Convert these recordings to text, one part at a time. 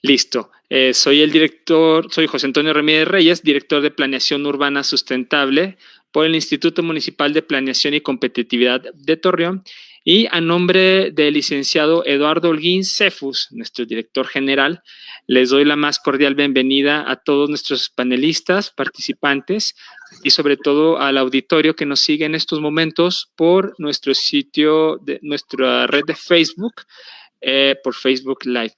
Listo. Soy José Antonio Ramírez Reyes, director de Planeación Urbana Sustentable por el Instituto Municipal de Planeación y Competitividad de Torreón, y a nombre del licenciado Eduardo Holguín Cefus, nuestro director general, les doy la más cordial bienvenida a todos nuestros panelistas, participantes y sobre todo al auditorio que nos sigue en estos momentos por nuestro sitio, nuestra red de Facebook, por Facebook Live.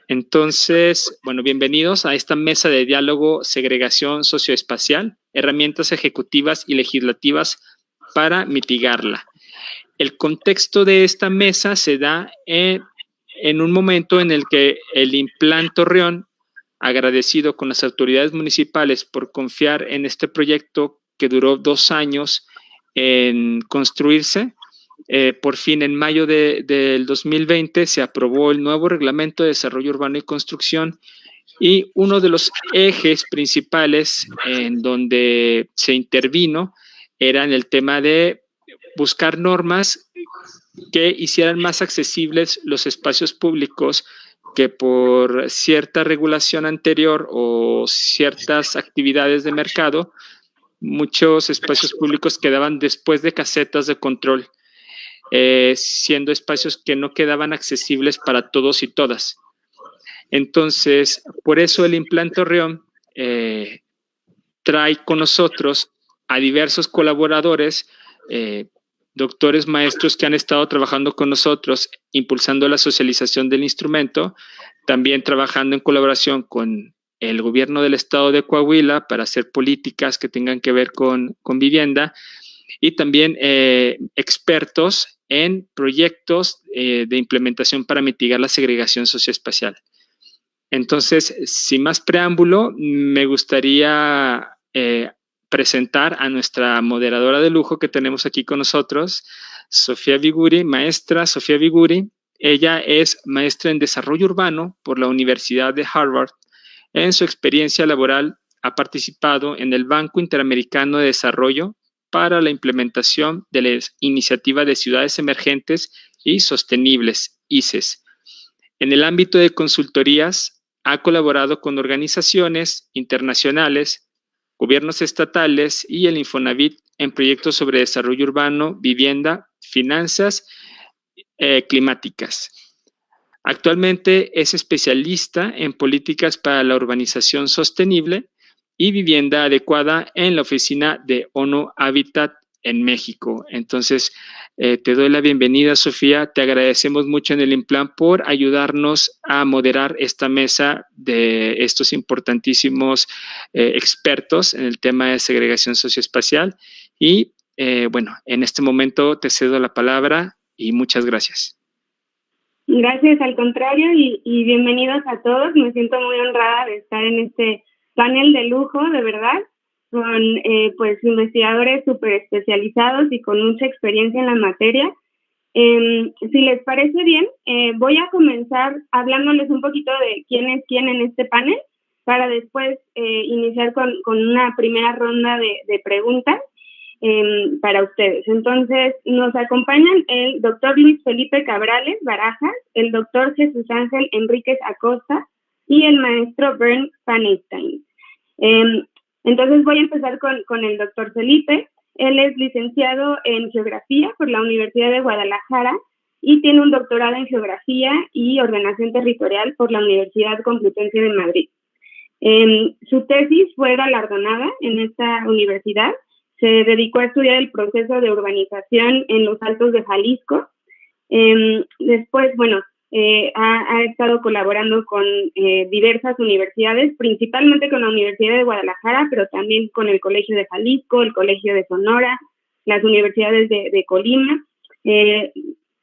Entonces, bueno, bienvenidos a esta mesa de diálogo Segregación Socioespacial, herramientas ejecutivas y legislativas para mitigarla. El contexto de esta mesa se da en un momento en el que el Implan Torreón, agradecido con las autoridades municipales por confiar en este proyecto que duró 2 años en construirse, por fin en mayo del 2020 se aprobó el nuevo Reglamento de Desarrollo Urbano y Construcción, y uno de los ejes principales en donde se intervino era en el tema de buscar normas que hicieran más accesibles los espacios públicos que por cierta regulación anterior o ciertas actividades de mercado, muchos espacios públicos quedaban después de casetas de control, siendo espacios que no quedaban accesibles para todos y todas. Entonces, por eso el Implan Torreón trae con nosotros a diversos colaboradores, doctores maestros que han estado trabajando con nosotros, impulsando la socialización del instrumento, también trabajando en colaboración con el gobierno del estado de Coahuila para hacer políticas que tengan que ver con vivienda, y también expertos en proyectos de implementación para mitigar la segregación socioespacial. Entonces, sin más preámbulo, me gustaría presentar a nuestra moderadora de lujo que tenemos aquí con nosotros, Sofía Viguri, maestra Sofía Viguri. Ella es maestra en Desarrollo Urbano por la Universidad de Harvard. En su experiencia laboral ha participado en el Banco Interamericano de Desarrollo para la implementación de la Iniciativa de Ciudades Emergentes y Sostenibles, ICES. En el ámbito de consultorías, ha colaborado con organizaciones internacionales, gobiernos estatales y el Infonavit en proyectos sobre desarrollo urbano, vivienda, finanzas climáticas. Actualmente es especialista en políticas para la urbanización sostenible y vivienda adecuada en la oficina de ONU Habitat en México. Entonces, te doy la bienvenida, Sofía. Te agradecemos mucho en el Implan por ayudarnos a moderar esta mesa de estos importantísimos expertos en el tema de segregación socioespacial. Y bueno, en este momento te cedo la palabra y muchas gracias. Gracias, al contrario, y bienvenidos a todos. Me siento muy honrada de estar en este panel de lujo, de verdad, con pues investigadores súper especializados y con mucha experiencia en la materia. Si les parece bien, voy a comenzar hablándoles un poquito de quién es quién en este panel, para después iniciar con una primera ronda de preguntas para ustedes. Entonces, nos acompañan el doctor Luis Felipe Cabrales Barajas, el doctor Jesús Ángel Enríquez Acosta y el maestro Bernd Panstein. Entonces voy a empezar con el doctor Felipe. Él es licenciado en Geografía por la Universidad de Guadalajara y tiene un doctorado en Geografía y Ordenación Territorial por la Universidad Complutense de Madrid. Su tesis fue galardonada en esta universidad. Se dedicó a estudiar el proceso de urbanización en los Altos de Jalisco. Después, bueno, ha estado colaborando con diversas universidades, principalmente con la Universidad de Guadalajara, pero también con el Colegio de Jalisco, el Colegio de Sonora, las universidades de Colima, de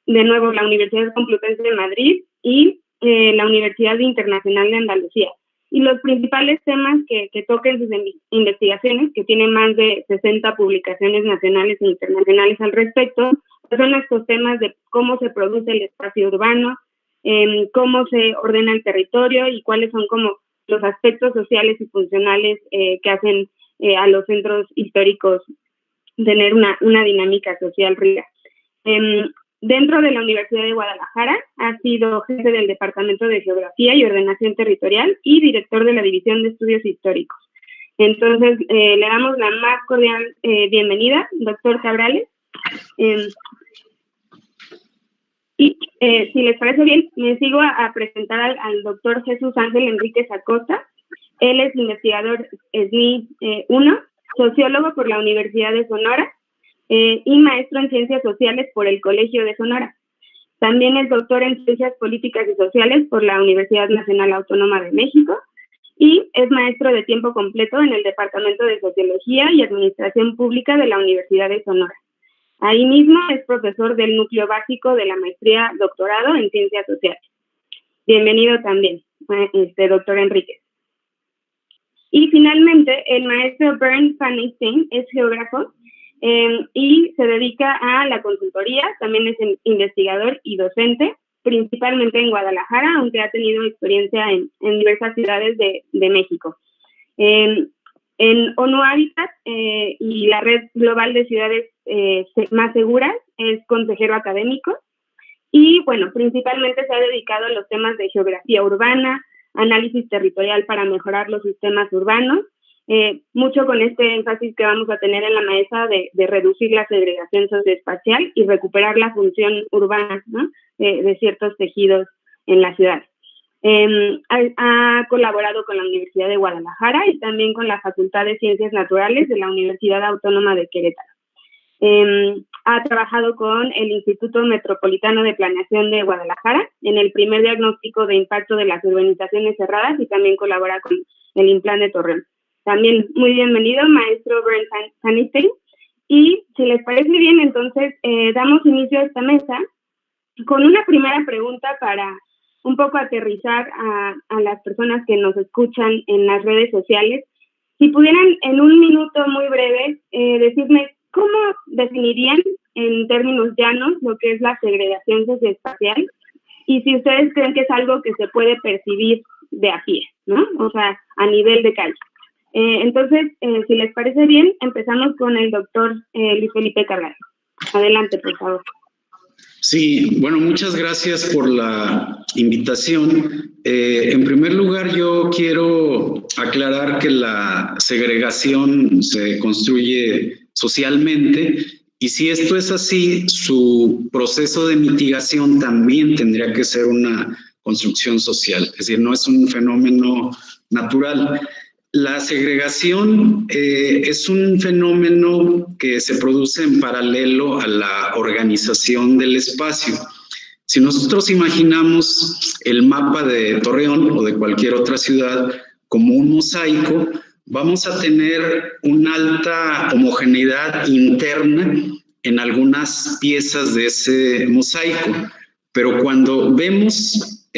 nuevo la Universidad Complutense de Madrid y la Universidad Internacional de Andalucía. Y los principales temas que toca en sus investigaciones, que tienen más de 60 publicaciones nacionales e internacionales al respecto, son estos temas de cómo se produce el espacio urbano, cómo se ordena el territorio y cuáles son como los aspectos sociales y funcionales que hacen a los centros históricos tener una dinámica social rica. Dentro de la Universidad de Guadalajara ha sido jefe del Departamento de Geografía y Ordenación Territorial y director de la División de Estudios Históricos. Entonces, le damos la más cordial bienvenida, doctor Cabrales. Si les parece bien, me sigo a presentar al doctor Jesús Ángel Enríquez Acosta. Él es investigador SNI 1, sociólogo por la Universidad de Sonora y maestro en Ciencias Sociales por el Colegio de Sonora. También es doctor en Ciencias Políticas y Sociales por la Universidad Nacional Autónoma de México y es maestro de tiempo completo en el Departamento de Sociología y Administración Pública de la Universidad de Sonora. Ahí mismo es profesor del núcleo básico de la maestría doctorado en Ciencias Sociales. Bienvenido también, doctor Enríquez. Y finalmente, el maestro Bernd Fannystein es geógrafo y se dedica a la consultoría, también es investigador y docente, principalmente en Guadalajara, aunque ha tenido experiencia en diversas ciudades de México. En ONU Habitat y la Red Global de Ciudades Más Seguras es consejero académico y, bueno, principalmente se ha dedicado a los temas de geografía urbana, análisis territorial para mejorar los sistemas urbanos, mucho con este énfasis que vamos a tener en la mesa de reducir la segregación socioespacial y recuperar la función urbana, ¿no? de ciertos tejidos en la ciudad. Ha colaborado con la Universidad de Guadalajara y también con la Facultad de Ciencias Naturales de la Universidad Autónoma de Querétaro. Ha trabajado con el Instituto Metropolitano de Planeación de Guadalajara en el primer diagnóstico de impacto de las urbanizaciones cerradas y también colabora con el Implan de Torreón. También muy bienvenido, maestro Bernd Fannystein. Y si les parece bien, entonces damos inicio a esta mesa con una primera pregunta para un poco aterrizar a las personas que nos escuchan en las redes sociales. Si pudieran en un minuto muy breve decirme cómo definirían en términos llanos lo que es la segregación socioespacial y si ustedes creen que es algo que se puede percibir de a pie, ¿no? O sea, a nivel de calle. Entonces, si les parece bien, empezamos con el doctor Luis Felipe Cabrales. Adelante, por favor. Sí, bueno, muchas gracias por la invitación. En primer lugar, yo quiero aclarar que la segregación se construye socialmente y si esto es así, su proceso de mitigación también tendría que ser una construcción social, es decir, no es un fenómeno natural. La segregación es un fenómeno que se produce en paralelo a la organización del espacio. Si nosotros imaginamos el mapa de Torreón o de cualquier otra ciudad como un mosaico, vamos a tener una alta homogeneidad interna en algunas piezas de ese mosaico, pero cuando vemos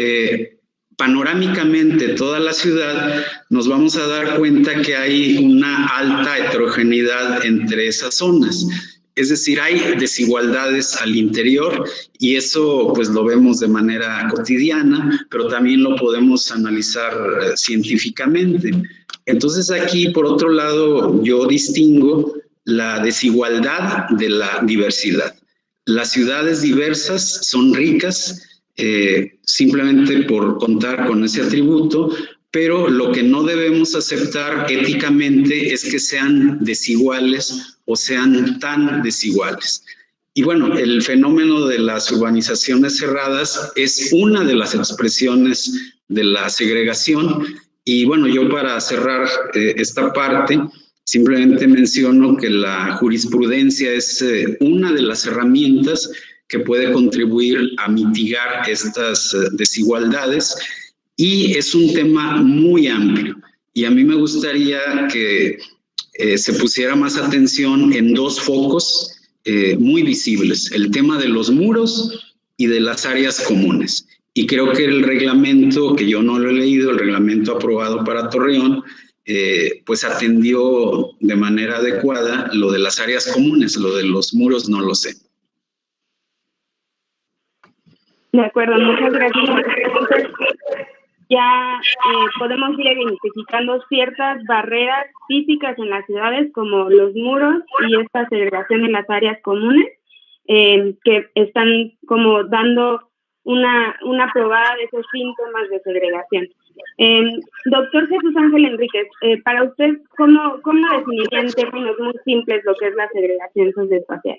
panorámicamente toda la ciudad, nos vamos a dar cuenta que hay una alta heterogeneidad entre esas zonas. Es decir, hay desigualdades al interior y eso pues lo vemos de manera cotidiana, pero también lo podemos analizar científicamente. Entonces aquí, por otro lado, yo distingo la desigualdad de la diversidad. Las ciudades diversas son ricas, simplemente por contar con ese atributo, pero lo que no debemos aceptar éticamente es que sean desiguales o sean tan desiguales. Y bueno, el fenómeno de las urbanizaciones cerradas es una de las expresiones de la segregación. Y bueno, yo para cerrar esta parte, simplemente menciono que la jurisprudencia es una de las herramientas que puede contribuir a mitigar estas desigualdades y es un tema muy amplio. Y a mí me gustaría que se pusiera más atención en dos focos muy visibles, el tema de los muros y de las áreas comunes. Y creo que el reglamento, que yo no lo he leído, el reglamento aprobado para Torreón, pues atendió de manera adecuada lo de las áreas comunes, lo de los muros no lo sé. De acuerdo, muchas gracias. Entonces, ya podemos ir identificando ciertas barreras físicas en las ciudades como los muros y esta segregación en las áreas comunes. que están como dando una probada de esos síntomas de segregación. Doctor Jesús Ángel Enríquez, para usted, ¿cómo definiría en términos muy simples lo que es la segregación socioespacial?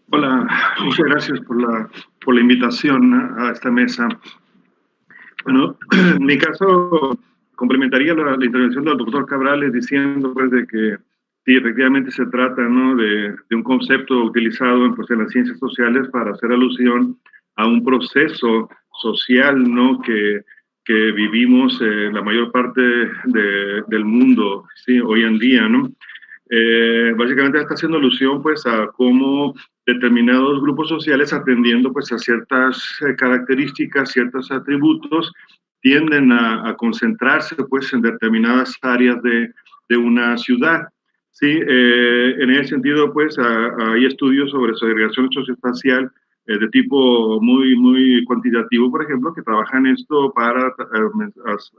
Hola, muchas gracias por la invitación a esta mesa. Bueno, en mi caso, complementaría la intervención del doctor Cabrales diciendo pues de que sí, efectivamente se trata, ¿no?, de un concepto utilizado en las ciencias sociales para hacer alusión a un proceso social, ¿no?, que vivimos la mayor parte del mundo, ¿sí?, hoy en día, ¿no? Básicamente está haciendo alusión pues a cómo determinados grupos sociales, atendiendo pues a ciertas características, ciertos atributos, tienden a concentrarse pues en determinadas áreas de una ciudad. Sí, en ese sentido pues hay estudios sobre segregación socioespacial de tipo muy cuantitativo, por ejemplo, que trabajan esto para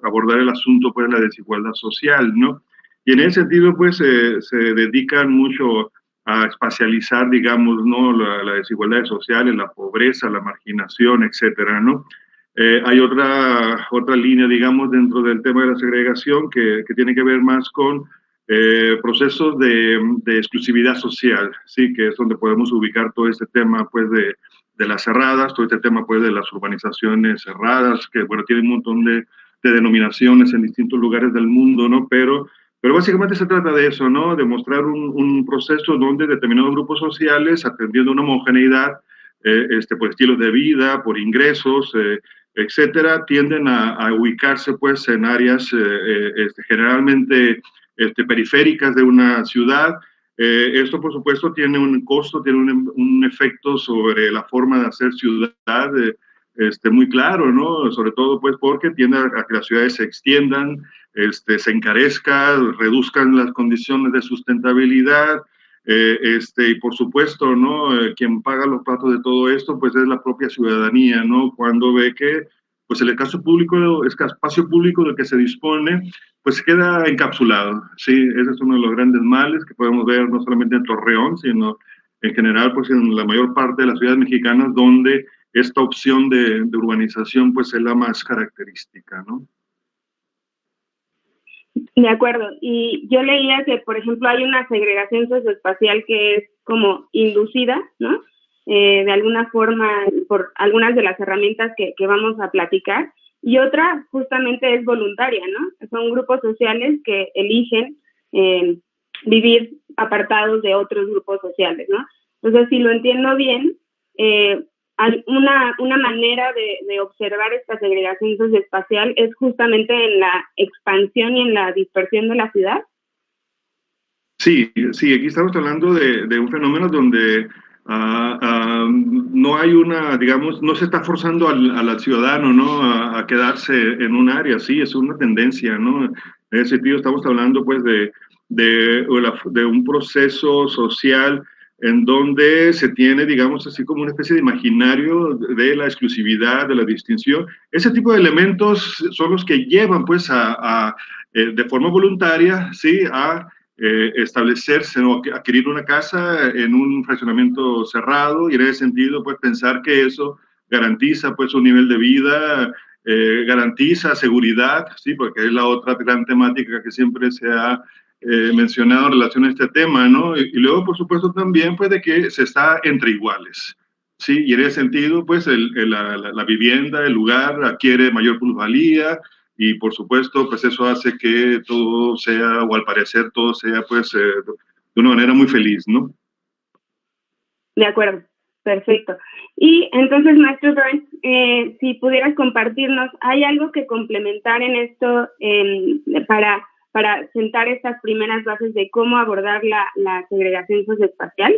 abordar el asunto pues de la desigualdad social, ¿no? Y en ese sentido, pues, se dedican mucho a espacializar, digamos, ¿no?, la desigualdad social, la pobreza, la marginación, etcétera, ¿no? Hay otra línea, digamos, dentro del tema de la segregación que tiene que ver más con procesos de exclusividad social, ¿sí?, que es donde podemos ubicar todo este tema, pues, de las cerradas, todo este tema, pues, de las urbanizaciones cerradas, que, bueno, tienen un montón de denominaciones en distintos lugares del mundo, ¿no? Pero básicamente se trata de eso, ¿no? De mostrar un proceso donde determinados grupos sociales, atendiendo una homogeneidad por estilos de vida, por ingresos, etcétera, tienden a ubicarse pues en áreas generalmente periféricas de una ciudad. Esto, por supuesto, tiene un costo, tiene un efecto sobre la forma de hacer ciudad muy claro, ¿no? Sobre todo, pues, porque tiende a que las ciudades se extiendan, se encarezcan, reduzcan las condiciones de sustentabilidad, y por supuesto, ¿no?, quien paga los platos de todo esto, pues, es la propia ciudadanía, ¿no? Cuando ve que, pues, el espacio público del que se dispone, pues, queda encapsulado, ¿sí? Ese es uno de los grandes males que podemos ver no solamente en Torreón, sino en general, pues, en la mayor parte de las ciudades mexicanas, donde esta opción de urbanización, pues, es la más característica, ¿no? De acuerdo. Y yo leía que, por ejemplo, hay una segregación socioespacial que es como inducida, ¿no? De alguna forma, por algunas de las herramientas que vamos a platicar, y otra justamente es voluntaria, ¿no? Son grupos sociales que eligen vivir apartados de otros grupos sociales, ¿no? Entonces, si lo entiendo bien, una manera de observar esta segregación socioespacial es justamente en la expansión y en la dispersión de la ciudad. Sí, aquí estamos hablando de un fenómeno donde no hay digamos, no se está forzando al ciudadano, ¿no?, a quedarse en un área, sí, es una tendencia, ¿no? En ese sentido estamos hablando, pues, de un proceso social en donde se tiene, digamos, así como una especie de imaginario de la exclusividad, de la distinción. Ese tipo de elementos son los que llevan, pues, de forma voluntaria, sí, a establecerse o adquirir una casa en un fraccionamiento cerrado, y en ese sentido, pues, pensar que eso garantiza, pues, un nivel de vida, garantiza seguridad, sí, porque es la otra gran temática que siempre se ha mencionado en relación a este tema, ¿no? Y luego, por supuesto, también, pues, de que se está entre iguales, sí, y en ese sentido, pues, la vivienda, el lugar adquiere mayor plusvalía, y por supuesto, pues, eso hace que todo sea, o al parecer todo sea, pues, de una manera muy feliz, ¿no? De acuerdo, perfecto. Y entonces, maestro Burns, si pudieras compartirnos, ¿hay algo que complementar en esto para sentar estas primeras bases de cómo abordar la segregación socioespacial?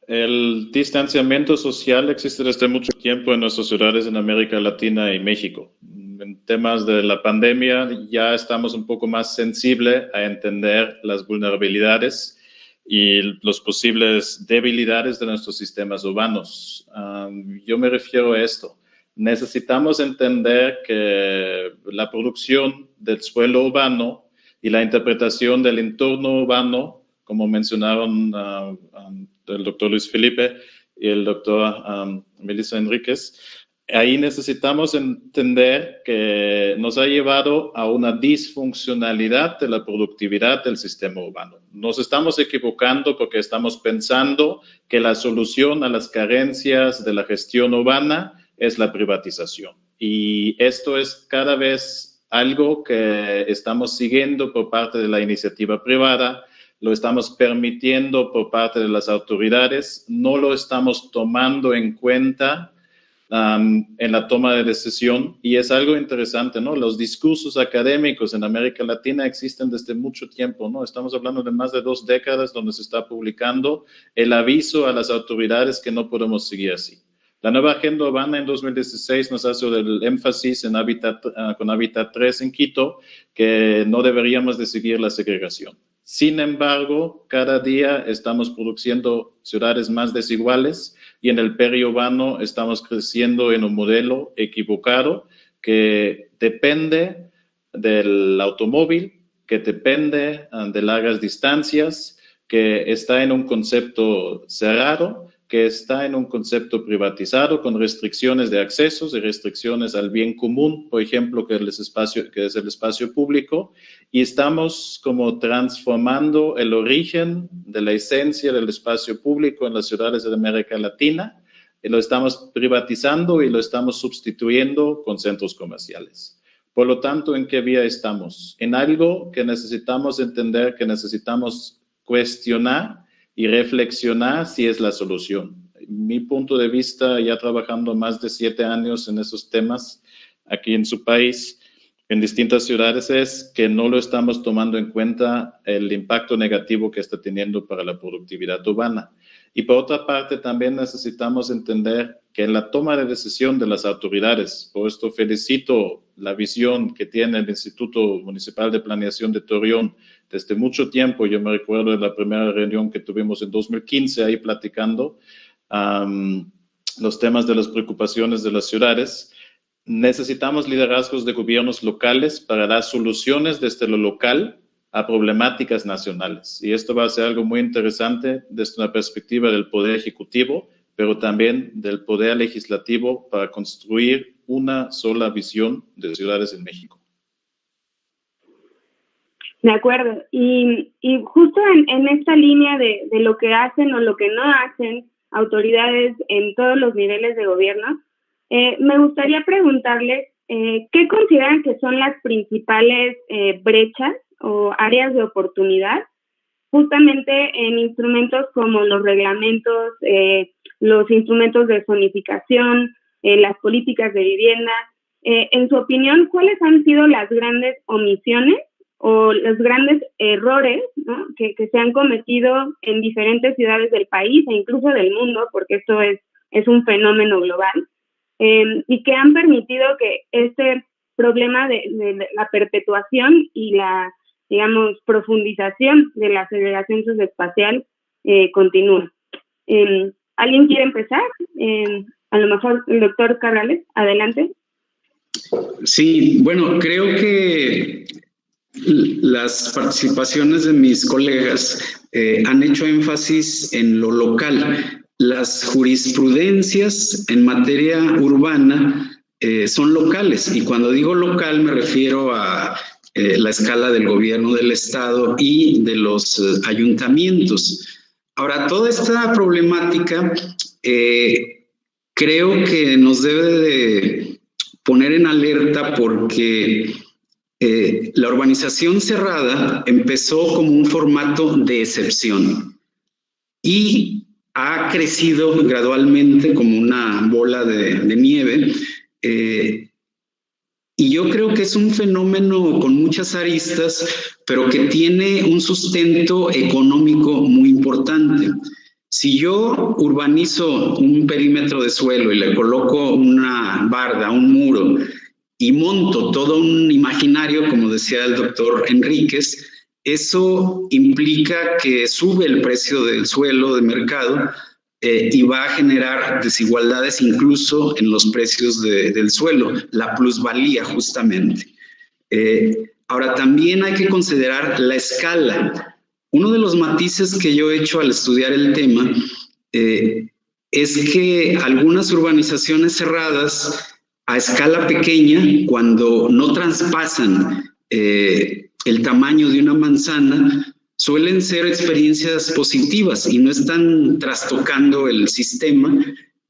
El distanciamiento social existe desde mucho tiempo en nuestras ciudades en América Latina y México. En temas de la pandemia ya estamos un poco más sensibles a entender las vulnerabilidades y los posibles debilidades de nuestros sistemas urbanos. Yo me refiero a esto. Necesitamos entender que la producción del suelo urbano y la interpretación del entorno urbano, como mencionaron el doctor Luis Felipe y el doctor Melissa Enríquez. Ahí necesitamos entender que nos ha llevado a una disfuncionalidad de la productividad del sistema urbano. Nos estamos equivocando porque estamos pensando que la solución a las carencias de la gestión urbana es la privatización. Y esto es cada vez algo que estamos siguiendo por parte de la iniciativa privada, lo estamos permitiendo por parte de las autoridades, no lo estamos tomando en cuenta en la toma de decisión, y es algo interesante, ¿no? Los discursos académicos en América Latina existen desde mucho tiempo, ¿no? Estamos hablando de más de 2 décadas donde se está publicando el aviso a las autoridades que no podemos seguir así. La nueva agenda urbana en 2016 nos hace el énfasis en con Hábitat 3 en Quito, que no deberíamos de seguir la segregación. Sin embargo, cada día estamos produciendo ciudades más desiguales y en el periurbano estamos creciendo en un modelo equivocado que depende del automóvil, que depende de largas distancias, que está en un concepto cerrado, que está en un concepto privatizado con restricciones de accesos y restricciones al bien común, por ejemplo, que es el espacio público, y estamos como transformando el origen de la esencia del espacio público en las ciudades de América Latina, y lo estamos privatizando y lo estamos sustituyendo con centros comerciales. Por lo tanto, ¿en qué vía estamos? En algo que necesitamos entender, que necesitamos cuestionar y reflexionar si es la solución. Mi punto de vista, ya trabajando más de 7 años en esos temas aquí en su país, en distintas ciudades, es que no lo estamos tomando en cuenta el impacto negativo que está teniendo para la productividad urbana. Y por otra parte, también necesitamos entender que en la toma de decisión de las autoridades, por esto felicito la visión que tiene el Instituto Municipal de Planeación de Torreón desde mucho tiempo. Yo me recuerdo de la primera reunión que tuvimos en 2015 ahí platicando los temas de las preocupaciones de las ciudades. Necesitamos liderazgos de gobiernos locales para dar soluciones desde lo local a problemáticas nacionales. Y esto va a ser algo muy interesante desde una perspectiva del poder ejecutivo, pero también del poder legislativo para construir una sola visión de ciudades en México. De acuerdo. Y justo en esta línea de lo que hacen o lo que no hacen autoridades en todos los niveles de gobierno, me gustaría preguntarles ¿qué consideran que son las principales brechas o áreas de oportunidad justamente en instrumentos como los reglamentos, los instrumentos de zonificación, las políticas de vivienda? En su opinión, ¿cuáles han sido las grandes omisiones o los grandes errores, ¿no?, que se han cometido en diferentes ciudades del país e incluso del mundo, porque esto es un fenómeno global, y que han permitido que este problema de la perpetuación y la, digamos, profundización de la segregación socioespacial continúe? ¿Alguien quiere empezar? A lo mejor el doctor Cabrales, adelante. Sí, bueno, creo que las participaciones de mis colegas han hecho énfasis en lo local. Las jurisprudencias en materia urbana son locales, y cuando digo local me refiero a la escala del gobierno del estado y de los ayuntamientos. Ahora, toda esta problemática creo que nos debe de poner en alerta porque la urbanización cerrada empezó como un formato de excepción y ha crecido gradualmente como una bola de nieve, y yo creo que es un fenómeno con muchas aristas, pero que tiene un sustento económico muy importante. Si yo urbanizo un perímetro de suelo y le coloco una barda, un muro, y monto todo un imaginario, como decía el doctor Enríquez, eso implica que sube el precio del suelo de mercado y va a generar desigualdades incluso en los precios del suelo, la plusvalía justamente. Ahora, también hay que considerar la escala. Uno de los matices que yo he hecho al estudiar el tema es que algunas urbanizaciones cerradas a escala pequeña, cuando no traspasan el tamaño de una manzana, suelen ser experiencias positivas y no están trastocando el sistema.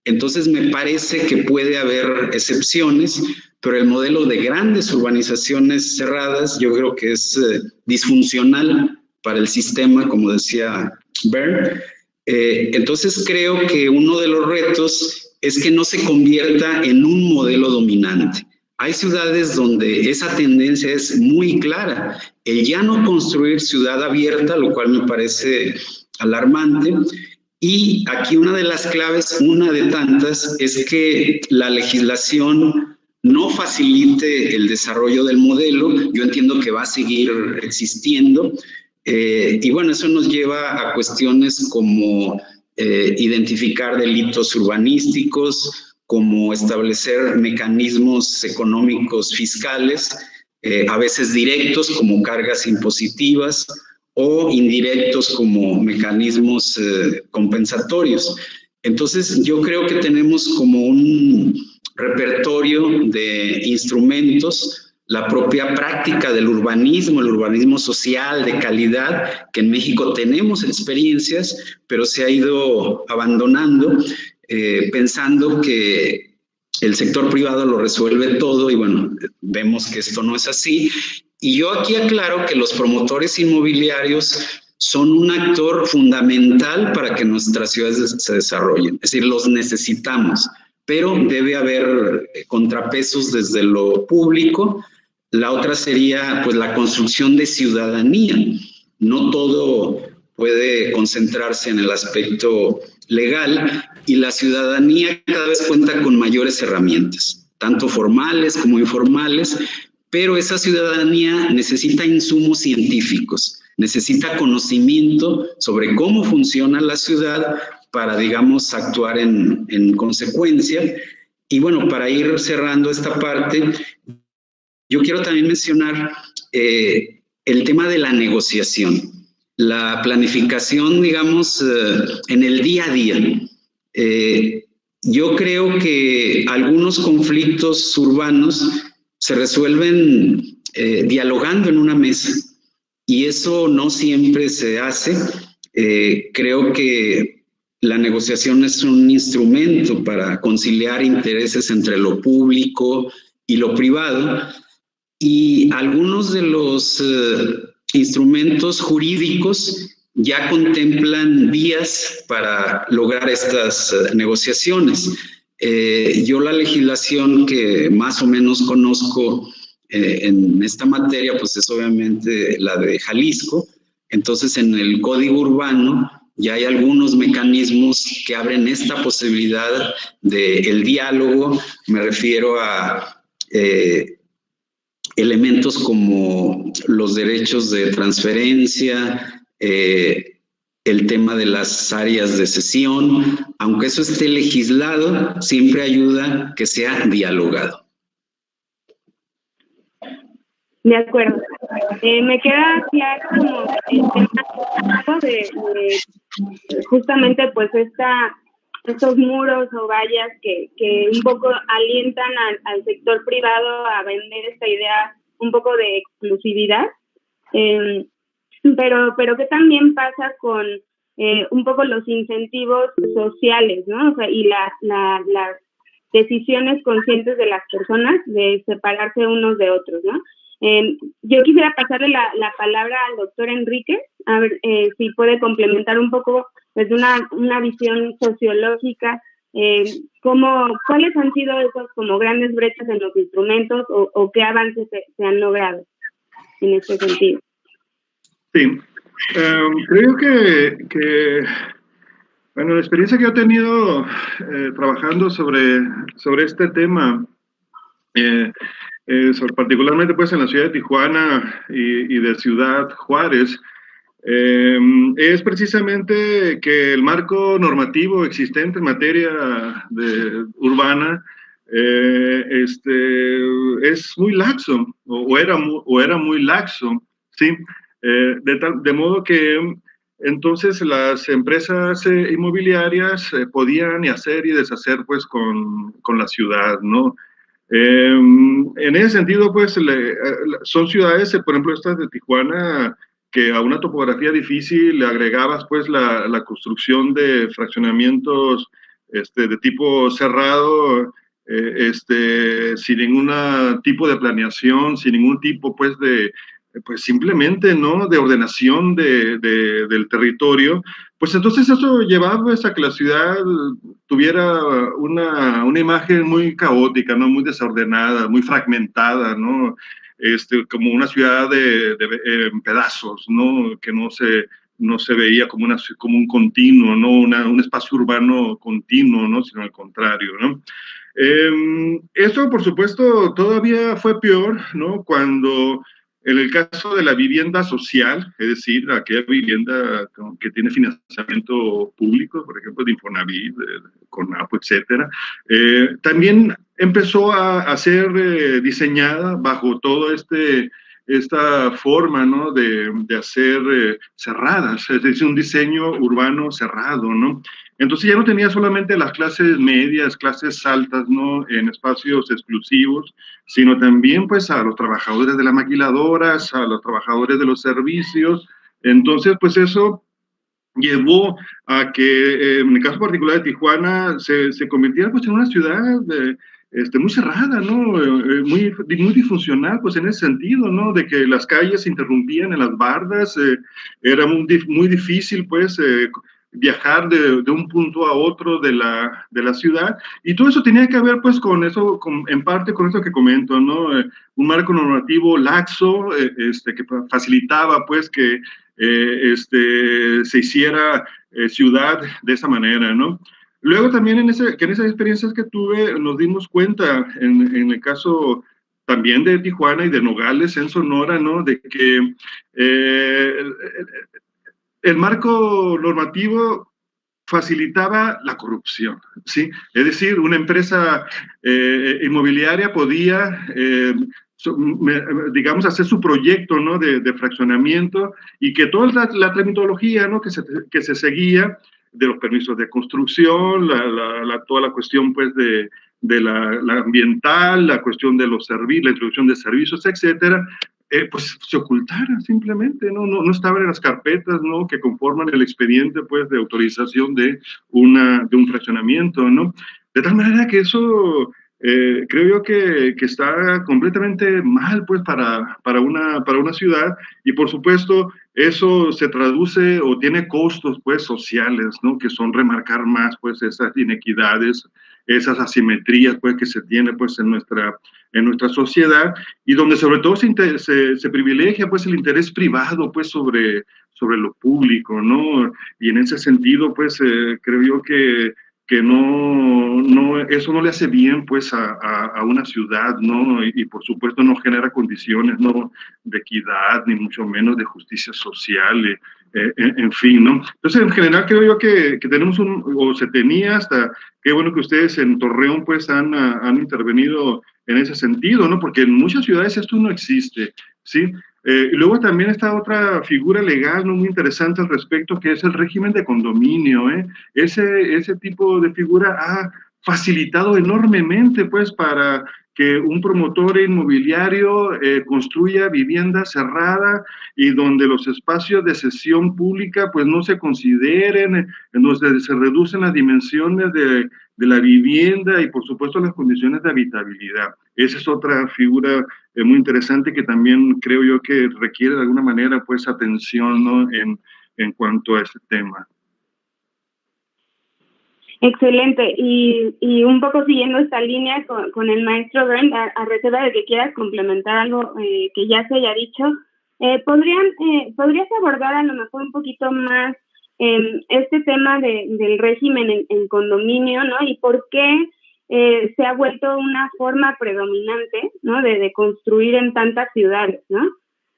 Entonces me parece que puede haber excepciones, pero el modelo de grandes urbanizaciones cerradas yo creo que es disfuncional para el sistema, como decía Bern. Entonces creo que uno de los retos es que no se convierta en un modelo dominante. Hay ciudades donde esa tendencia es muy clara, el ya no construir ciudad abierta, lo cual me parece alarmante. Y aquí una de las claves, una de tantas, es que la legislación no facilite el desarrollo del modelo. Yo entiendo que va a seguir existiendo. Y bueno, eso nos lleva a cuestiones como identificar delitos urbanísticos, como establecer mecanismos económicos fiscales, a veces directos como cargas impositivas o indirectos como mecanismos compensatorios. Entonces yo creo que tenemos como un repertorio de instrumentos, la propia práctica del urbanismo, el urbanismo social de calidad, que en México tenemos experiencias, pero se ha ido abandonando, pensando que el sector privado lo resuelve todo y bueno, vemos que esto no es así. Y yo aquí aclaro que los promotores inmobiliarios son un actor fundamental para que nuestras ciudades se desarrollen, es decir, los necesitamos, pero debe haber contrapesos desde lo público. La otra sería pues la construcción de ciudadanía. No todo puede concentrarse en el aspecto legal y la ciudadanía cada vez cuenta con mayores herramientas, tanto formales como informales, pero esa ciudadanía necesita insumos científicos, necesita conocimiento sobre cómo funciona la ciudad para, digamos, actuar en consecuencia. Y bueno, para ir cerrando esta parte, yo quiero también mencionar el tema de la negociación, la planificación, digamos, en el día a día. Yo creo que algunos conflictos urbanos se resuelven dialogando en una mesa y eso no siempre se hace. Creo que la negociación es un instrumento para conciliar intereses entre lo público y lo privado, y algunos de los instrumentos jurídicos ya contemplan vías para lograr estas negociaciones. Yo la legislación que más o menos conozco en esta materia, pues es obviamente la de Jalisco. Entonces, en el Código Urbano ya hay algunos mecanismos que abren esta posibilidad del diálogo. Me refiero a elementos como los derechos de transferencia, el tema de las áreas de cesión. Aunque eso esté legislado, siempre ayuda que sea dialogado. De acuerdo. Me queda claro como el tema de justamente pues estos muros o vallas que un poco alientan al sector privado a vender esta idea un poco de exclusividad. Pero ¿qué también pasa con un poco los incentivos sociales, ¿no? O sea, y las decisiones conscientes de las personas de separarse unos de otros, ¿no? Yo quisiera pasarle la palabra al doctor Enríquez, a ver si puede complementar un poco desde una visión sociológica, cuáles han sido esas como grandes brechas en los instrumentos o qué avances se han logrado en este sentido. Sí, creo que bueno, la experiencia que he tenido trabajando sobre este tema, particularmente pues en la ciudad de Tijuana y de Ciudad Juárez, es precisamente que el marco normativo existente en materia urbana es muy laxo, o era muy laxo, ¿sí? De modo que entonces las empresas inmobiliarias podían hacer y deshacer pues con la ciudad, ¿no? En ese sentido, pues, son ciudades, por ejemplo, estas de Tijuana, que a una topografía difícil le agregabas, pues, la construcción de fraccionamientos de tipo cerrado, sin ningún tipo de planeación, sin ningún tipo, pues, pues simplemente, ¿no?, de ordenación del territorio. Pues entonces eso llevaba pues, a que la ciudad tuviera una imagen muy caótica, ¿no? Muy desordenada, muy fragmentada, ¿no? Como una ciudad en pedazos, ¿no? Que no se veía como un continuo, ¿no? Un espacio urbano continuo, ¿no? Sino al contrario, ¿no? Esto, por supuesto, todavía fue peor, ¿no? Cuando en el caso de la vivienda social, es decir, aquella vivienda que tiene financiamiento público, por ejemplo, de Infonavit, de CONAPO, etcétera, también empezó a ser diseñada bajo todo esta forma, ¿no? de hacer cerradas, es decir, un diseño urbano cerrado, ¿no? Entonces ya no tenía solamente las clases medias, clases altas, ¿no? En espacios exclusivos, sino también pues a los trabajadores de las maquiladoras, a los trabajadores de los servicios. Entonces pues eso llevó a que en el caso particular de Tijuana se convirtiera pues en una ciudad muy cerrada, ¿no? Muy disfuncional, pues en ese sentido, ¿no? De que las calles se interrumpían en las bardas, era muy difícil, pues, viajar de un punto a otro de la ciudad, y todo eso tenía que ver, pues, con eso, en parte con eso que comento, ¿no? Un marco normativo laxo, que facilitaba, pues, que se hiciera ciudad de esa manera, ¿no? Luego también en esas experiencias que tuve nos dimos cuenta, en el caso también de Tijuana y de Nogales en Sonora, ¿no? De que el marco normativo facilitaba la corrupción, ¿sí? Es decir, una empresa inmobiliaria podía, digamos, hacer su proyecto, ¿no? de fraccionamiento, y que toda la tramitología, ¿no? que se seguía, de los permisos de construcción, toda la cuestión, pues, de la ambiental, la cuestión de los servicios, la introducción de servicios, etcétera, pues se ocultara simplemente, no estaban en las carpetas, ¿no? Que conforman el expediente, pues, de autorización de un fraccionamiento, ¿no? De tal manera que eso creo yo que está completamente mal, pues, para una ciudad, y por supuesto eso se traduce o tiene costos, pues, sociales, ¿no? Que son remarcar más, pues, esas inequidades, esas asimetrías, pues, que se tiene, pues, en nuestra sociedad, y donde sobre todo se privilegia, pues, el interés privado, pues, sobre lo público, ¿no? Y en ese sentido, pues, creo yo que eso no le hace bien, pues, a una ciudad, ¿no? Y por supuesto no genera condiciones, ¿no? De equidad, ni mucho menos de justicia social, en fin, ¿no? Entonces, en general, creo yo que tenemos o se tenía hasta, qué bueno que ustedes en Torreón, pues, han intervenido en ese sentido, ¿no? Porque en muchas ciudades esto no existe, ¿sí? Y luego también está otra figura legal, ¿no? Muy interesante al respecto, que es el régimen de condominio, ¿eh? Ese tipo de figura ha facilitado enormemente, pues, para que un promotor inmobiliario construya vivienda cerrada y donde los espacios de cesión pública, pues, no se consideren, en donde se reducen las dimensiones de la vivienda y, por supuesto, las condiciones de habitabilidad. Esa es otra figura muy interesante que también creo yo que requiere de alguna manera, pues, atención, ¿no? en cuanto a este tema. Excelente, y un poco siguiendo esta línea con el maestro Bernd, a reserva de que quieras complementar algo que ya se haya dicho, ¿podrías abordar a lo mejor un poquito más este tema del régimen en condominio, ¿no? Y por qué se ha vuelto una forma predominante, ¿no? de construir en tantas ciudades, ¿no?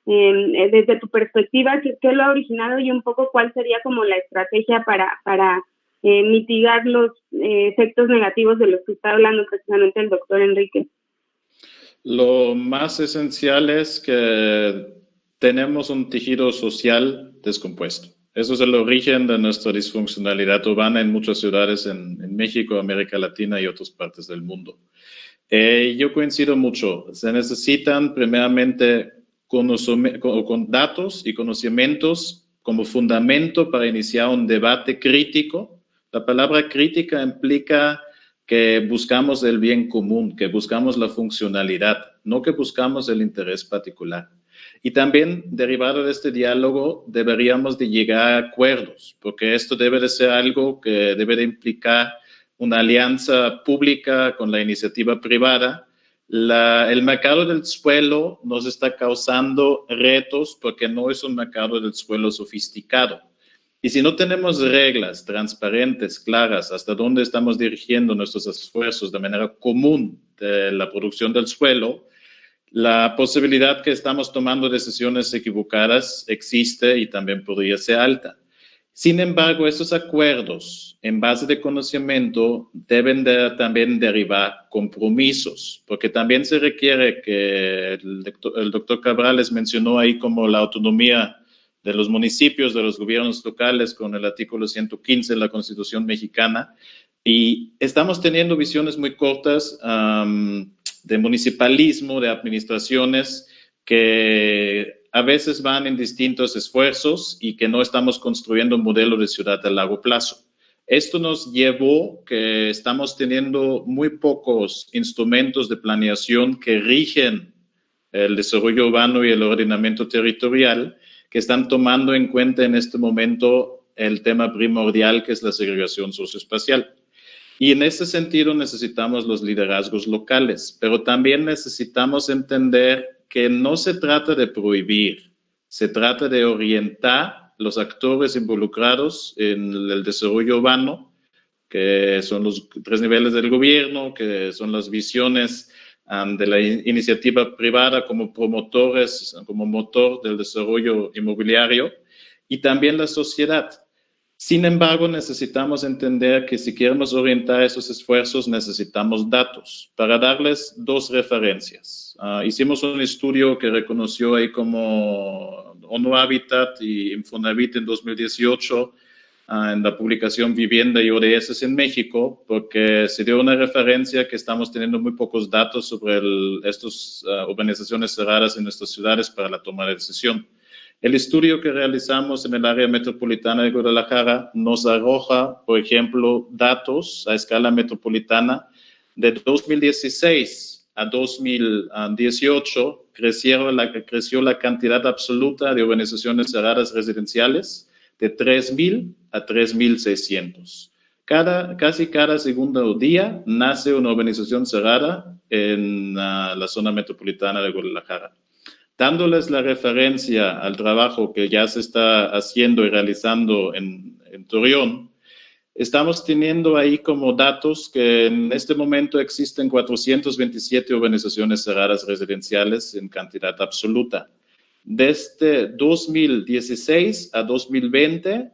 Desde tu perspectiva, ¿qué lo ha originado y un poco cuál sería como la estrategia para mitigar los efectos negativos de los que está hablando precisamente el doctor Enrique? Lo más esencial es que tenemos un tejido social descompuesto. Eso es el origen de nuestra disfuncionalidad urbana en muchas ciudades en México, América Latina y otras partes del mundo. Yo coincido mucho. Se necesitan primeramente con datos y conocimientos como fundamento para iniciar un debate crítico. La palabra crítica implica que buscamos el bien común, que buscamos la funcionalidad, no que buscamos el interés particular. Y también, derivado de este diálogo, deberíamos de llegar a acuerdos, porque esto debe de ser algo que debe de implicar una alianza pública con la iniciativa privada. El mercado del suelo nos está causando retos porque no es un mercado del suelo sofisticado. Y si no tenemos reglas transparentes, claras, hasta dónde estamos dirigiendo nuestros esfuerzos de manera común de la producción del suelo, la posibilidad que estamos tomando decisiones equivocadas existe y también podría ser alta. Sin embargo, estos acuerdos en base de conocimiento deben de también derivar compromisos, porque también se requiere que el doctor Cabrales mencionó ahí como la autonomía de los municipios, de los gobiernos locales con el artículo 115 de la Constitución mexicana, y estamos teniendo visiones muy cortas de municipalismo, de administraciones que a veces van en distintos esfuerzos y que no estamos construyendo un modelo de ciudad a largo plazo. Esto nos llevó que estamos teniendo muy pocos instrumentos de planeación que rigen el desarrollo urbano y el ordenamiento territorial, que están tomando en cuenta en este momento el tema primordial que es la segregación socioespacial. Y en ese sentido necesitamos los liderazgos locales, pero también necesitamos entender que no se trata de prohibir, se trata de orientar los actores involucrados en el desarrollo urbano, que son los 3 niveles del gobierno, que son las visiones de la iniciativa privada como promotores, como motor del desarrollo inmobiliario, y también la sociedad. Sin embargo, necesitamos entender que si queremos orientar esos esfuerzos, necesitamos datos. Para darles 2 referencias. Hicimos un estudio que reconoció ahí como ONU Habitat y Infonavit en 2018 en la publicación Vivienda y ODS en México, porque se dio una referencia que estamos teniendo muy pocos datos sobre estas urbanizaciones cerradas en nuestras ciudades para la toma de decisión. El estudio que realizamos en el área metropolitana de Guadalajara nos arroja, por ejemplo, datos a escala metropolitana de 2016 a 2018, creció la cantidad absoluta de urbanizaciones cerradas residenciales de 3.000 a 3.600. Casi cada segundo día nace una urbanización cerrada en la zona metropolitana de Guadalajara. Dándoles la referencia al trabajo que ya se está haciendo y realizando en Torreón, estamos teniendo ahí como datos que en este momento existen 427 urbanizaciones cerradas residenciales en cantidad absoluta. Desde 2016 a 2020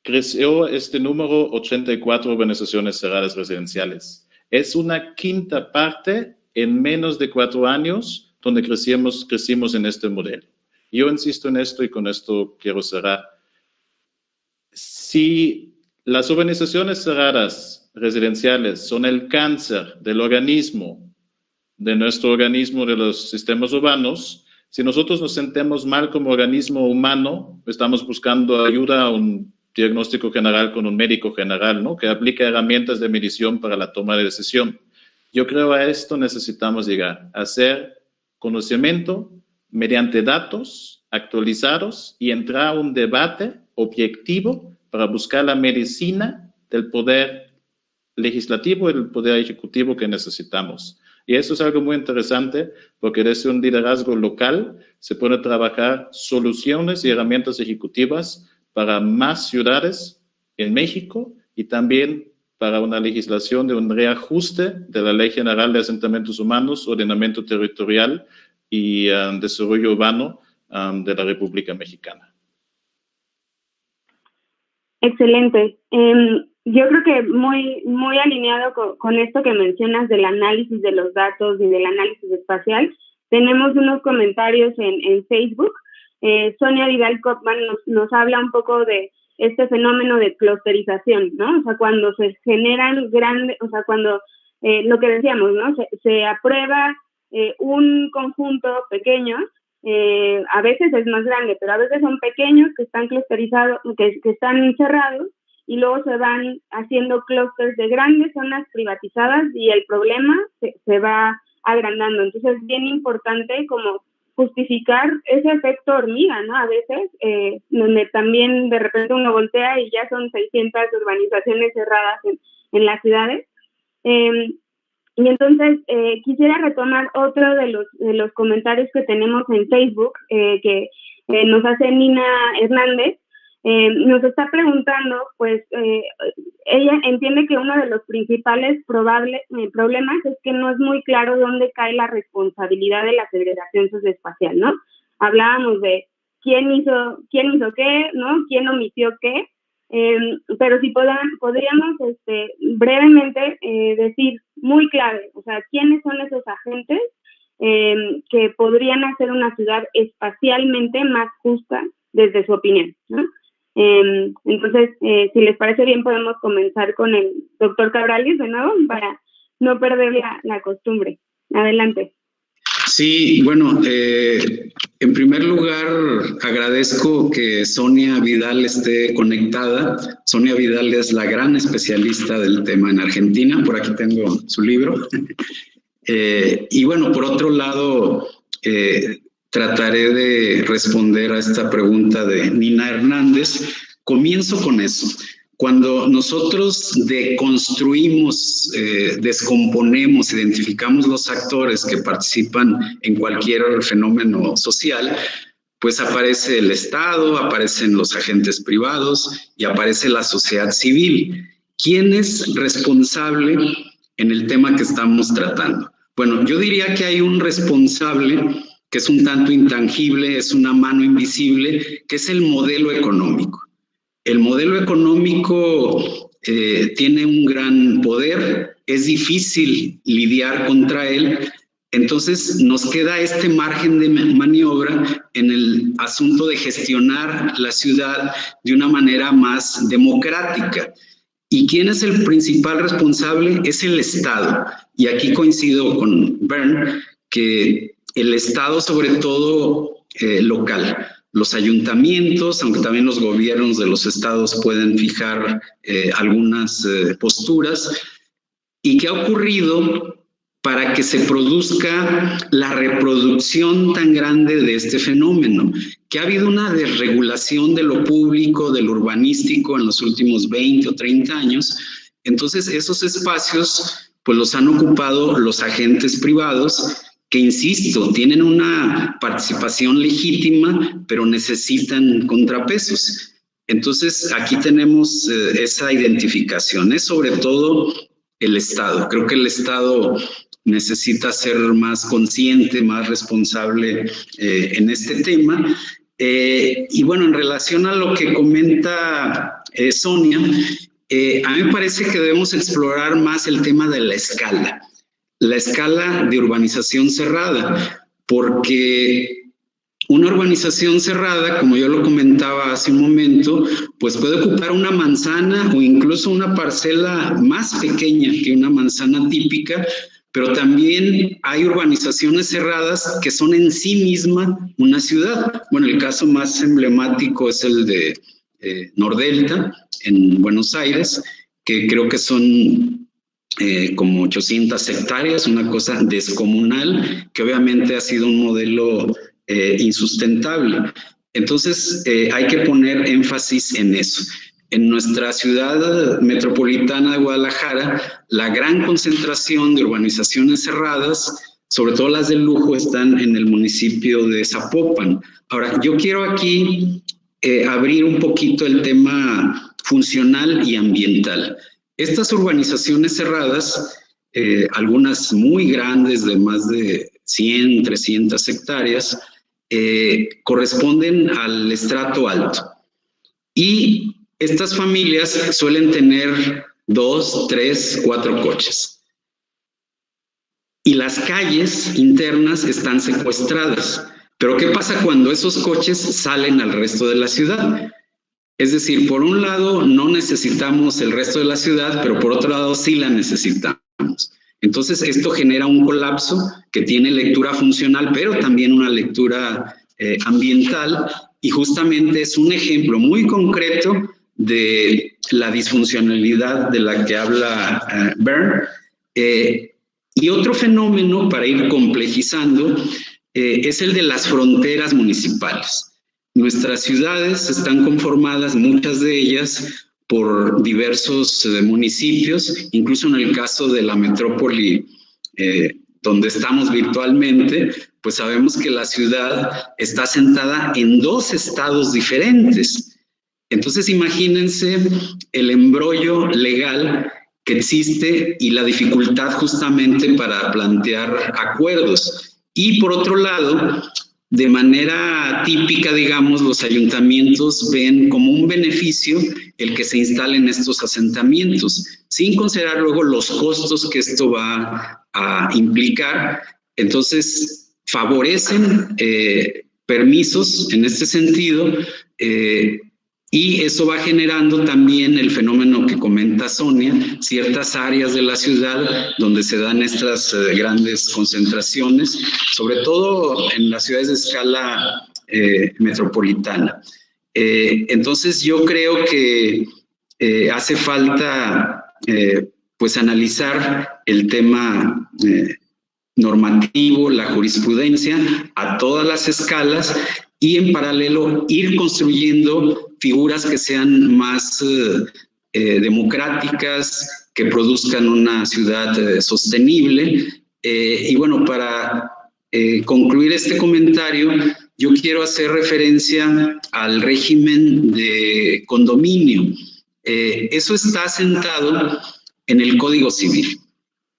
creció este número 84 urbanizaciones cerradas residenciales. Es una quinta parte en menos de 4 años donde crecimos en este modelo. Yo insisto en esto y con esto quiero cerrar. Si las urbanizaciones cerradas residenciales son el cáncer del organismo, de nuestro organismo de los sistemas urbanos, si nosotros nos sentimos mal como organismo humano, estamos buscando ayuda a un diagnóstico general con un médico general, ¿no? Que aplique herramientas de medición para la toma de decisión. Yo creo a esto necesitamos llegar, a hacer conocimiento mediante datos actualizados y entrar a un debate objetivo para buscar la medicina del poder legislativo y del poder ejecutivo que necesitamos. Y eso es algo muy interesante porque desde un liderazgo local se puede trabajar soluciones y herramientas ejecutivas para más ciudades en México y también para una legislación de un reajuste de la Ley General de Asentamientos Humanos, Ordenamiento Territorial y Desarrollo Urbano de la República Mexicana. Excelente. Yo creo que muy alineado con esto que mencionas del análisis de los datos y del análisis espacial. Tenemos unos comentarios en Facebook. Sonia Vidal Kopman nos habla un poco de este fenómeno de clusterización, ¿no? O sea, cuando se generan grandes, o sea, cuando lo que decíamos, ¿no? Se aprueba un conjunto pequeño, a veces es más grande, pero a veces son pequeños que están clusterizados, que están cerrados, y luego se van haciendo clústeres de grandes zonas privatizadas y el problema se va agrandando. Entonces es bien importante como justificar ese efecto hormiga, ¿no? A veces, donde también de repente uno voltea y ya son 600 urbanizaciones cerradas en las ciudades. Y entonces quisiera retomar otro de los comentarios que tenemos en Facebook, que nos hace Nina Hernández. Nos está preguntando, pues, ella entiende que uno de los principales problemas es que no es muy claro dónde cae la responsabilidad de la segregación socioespacial, ¿no? Hablábamos de quién hizo qué, ¿no? Quién omitió qué, pero si podríamos brevemente decir muy clave, o sea, quiénes son esos agentes que podrían hacer una ciudad espacialmente más justa desde su opinión, ¿no? Entonces, si les parece bien, podemos comenzar con el doctor Cabrales de nuevo para no perder la costumbre. Adelante. Sí, bueno, en primer lugar agradezco que Sonia Vidal esté conectada. Sonia Vidal es la gran especialista del tema en Argentina, por aquí tengo su libro. Y bueno, por otro lado, trataré de responder a esta pregunta de Nina Hernández. Comienzo con eso. Cuando nosotros deconstruimos, descomponemos, identificamos los actores que participan en cualquier fenómeno social, pues aparece el Estado, aparecen los agentes privados y aparece la sociedad civil. ¿Quién es responsable en el tema que estamos tratando? Bueno, yo diría que hay un responsable que es un tanto intangible, es una mano invisible, que es el modelo económico. El modelo económico tiene un gran poder, es difícil lidiar contra él, entonces nos queda este margen de maniobra en el asunto de gestionar la ciudad de una manera más democrática. ¿Y quién es el principal responsable? Es el Estado. Y aquí coincido con Bern, que el Estado, sobre todo local, los ayuntamientos, aunque también los gobiernos de los estados pueden fijar algunas posturas. ¿Y qué ha ocurrido para que se produzca la reproducción tan grande de este fenómeno? Que ha habido una desregulación de lo público, de lo urbanístico en los últimos 20 o 30 años. Entonces, esos espacios pues los han ocupado los agentes privados, que, insisto, tienen una participación legítima, pero necesitan contrapesos. Entonces, aquí tenemos esa identificación. Es sobre todo el Estado. Creo que el Estado necesita ser más consciente, más responsable en este tema. Y bueno, en relación a lo que comenta Sonia, a mí me parece que debemos explorar más el tema de la escala de urbanización cerrada, porque una urbanización cerrada, como yo lo comentaba hace un momento, pues puede ocupar una manzana o incluso una parcela más pequeña que una manzana típica, pero también hay urbanizaciones cerradas que son en sí misma una ciudad. Bueno, el caso más emblemático es el de Nordelta, en Buenos Aires, que creo que son como 800 hectáreas, una cosa descomunal, que obviamente ha sido un modelo insustentable. Entonces, hay que poner énfasis en eso. En nuestra ciudad metropolitana de Guadalajara, la gran concentración de urbanizaciones cerradas, sobre todo las de lujo, están en el municipio de Zapopan. Ahora, yo quiero aquí abrir un poquito el tema funcional y ambiental. Estas urbanizaciones cerradas, algunas muy grandes de más de 100, 300 hectáreas, corresponden al estrato alto. Y estas familias suelen tener 2, 3, 4 coches. Y las calles internas están secuestradas. Pero ¿qué pasa cuando esos coches salen al resto de la ciudad? Es decir, por un lado no necesitamos el resto de la ciudad, pero por otro lado sí la necesitamos. Entonces esto genera un colapso que tiene lectura funcional, pero también una lectura ambiental, y justamente es un ejemplo muy concreto de la disfuncionalidad de la que habla Bern. Y otro fenómeno, para ir complejizando, es el de las fronteras municipales. Nuestras ciudades están conformadas, muchas de ellas, por diversos municipios, incluso en el caso de la metrópoli donde estamos virtualmente, pues sabemos que la ciudad está asentada en 2 estados diferentes. Entonces imagínense el embrollo legal que existe y la dificultad justamente para plantear acuerdos. Y por otro lado, de manera típica, digamos, los ayuntamientos ven como un beneficio el que se instalen estos asentamientos, sin considerar luego los costos que esto va a implicar. Entonces, favorecen permisos en este sentido, y eso va generando también el fenómeno que comenta Sonia, ciertas áreas de la ciudad donde se dan estas grandes concentraciones, sobre todo en las ciudades de escala metropolitana. Entonces yo creo que hace falta pues analizar el tema normativo, la jurisprudencia a todas las escalas, y en paralelo ir construyendo figuras que sean más democráticas, que produzcan una ciudad sostenible. Y bueno, para concluir este comentario, yo quiero hacer referencia al régimen de condominio. Eso está asentado en el Código Civil.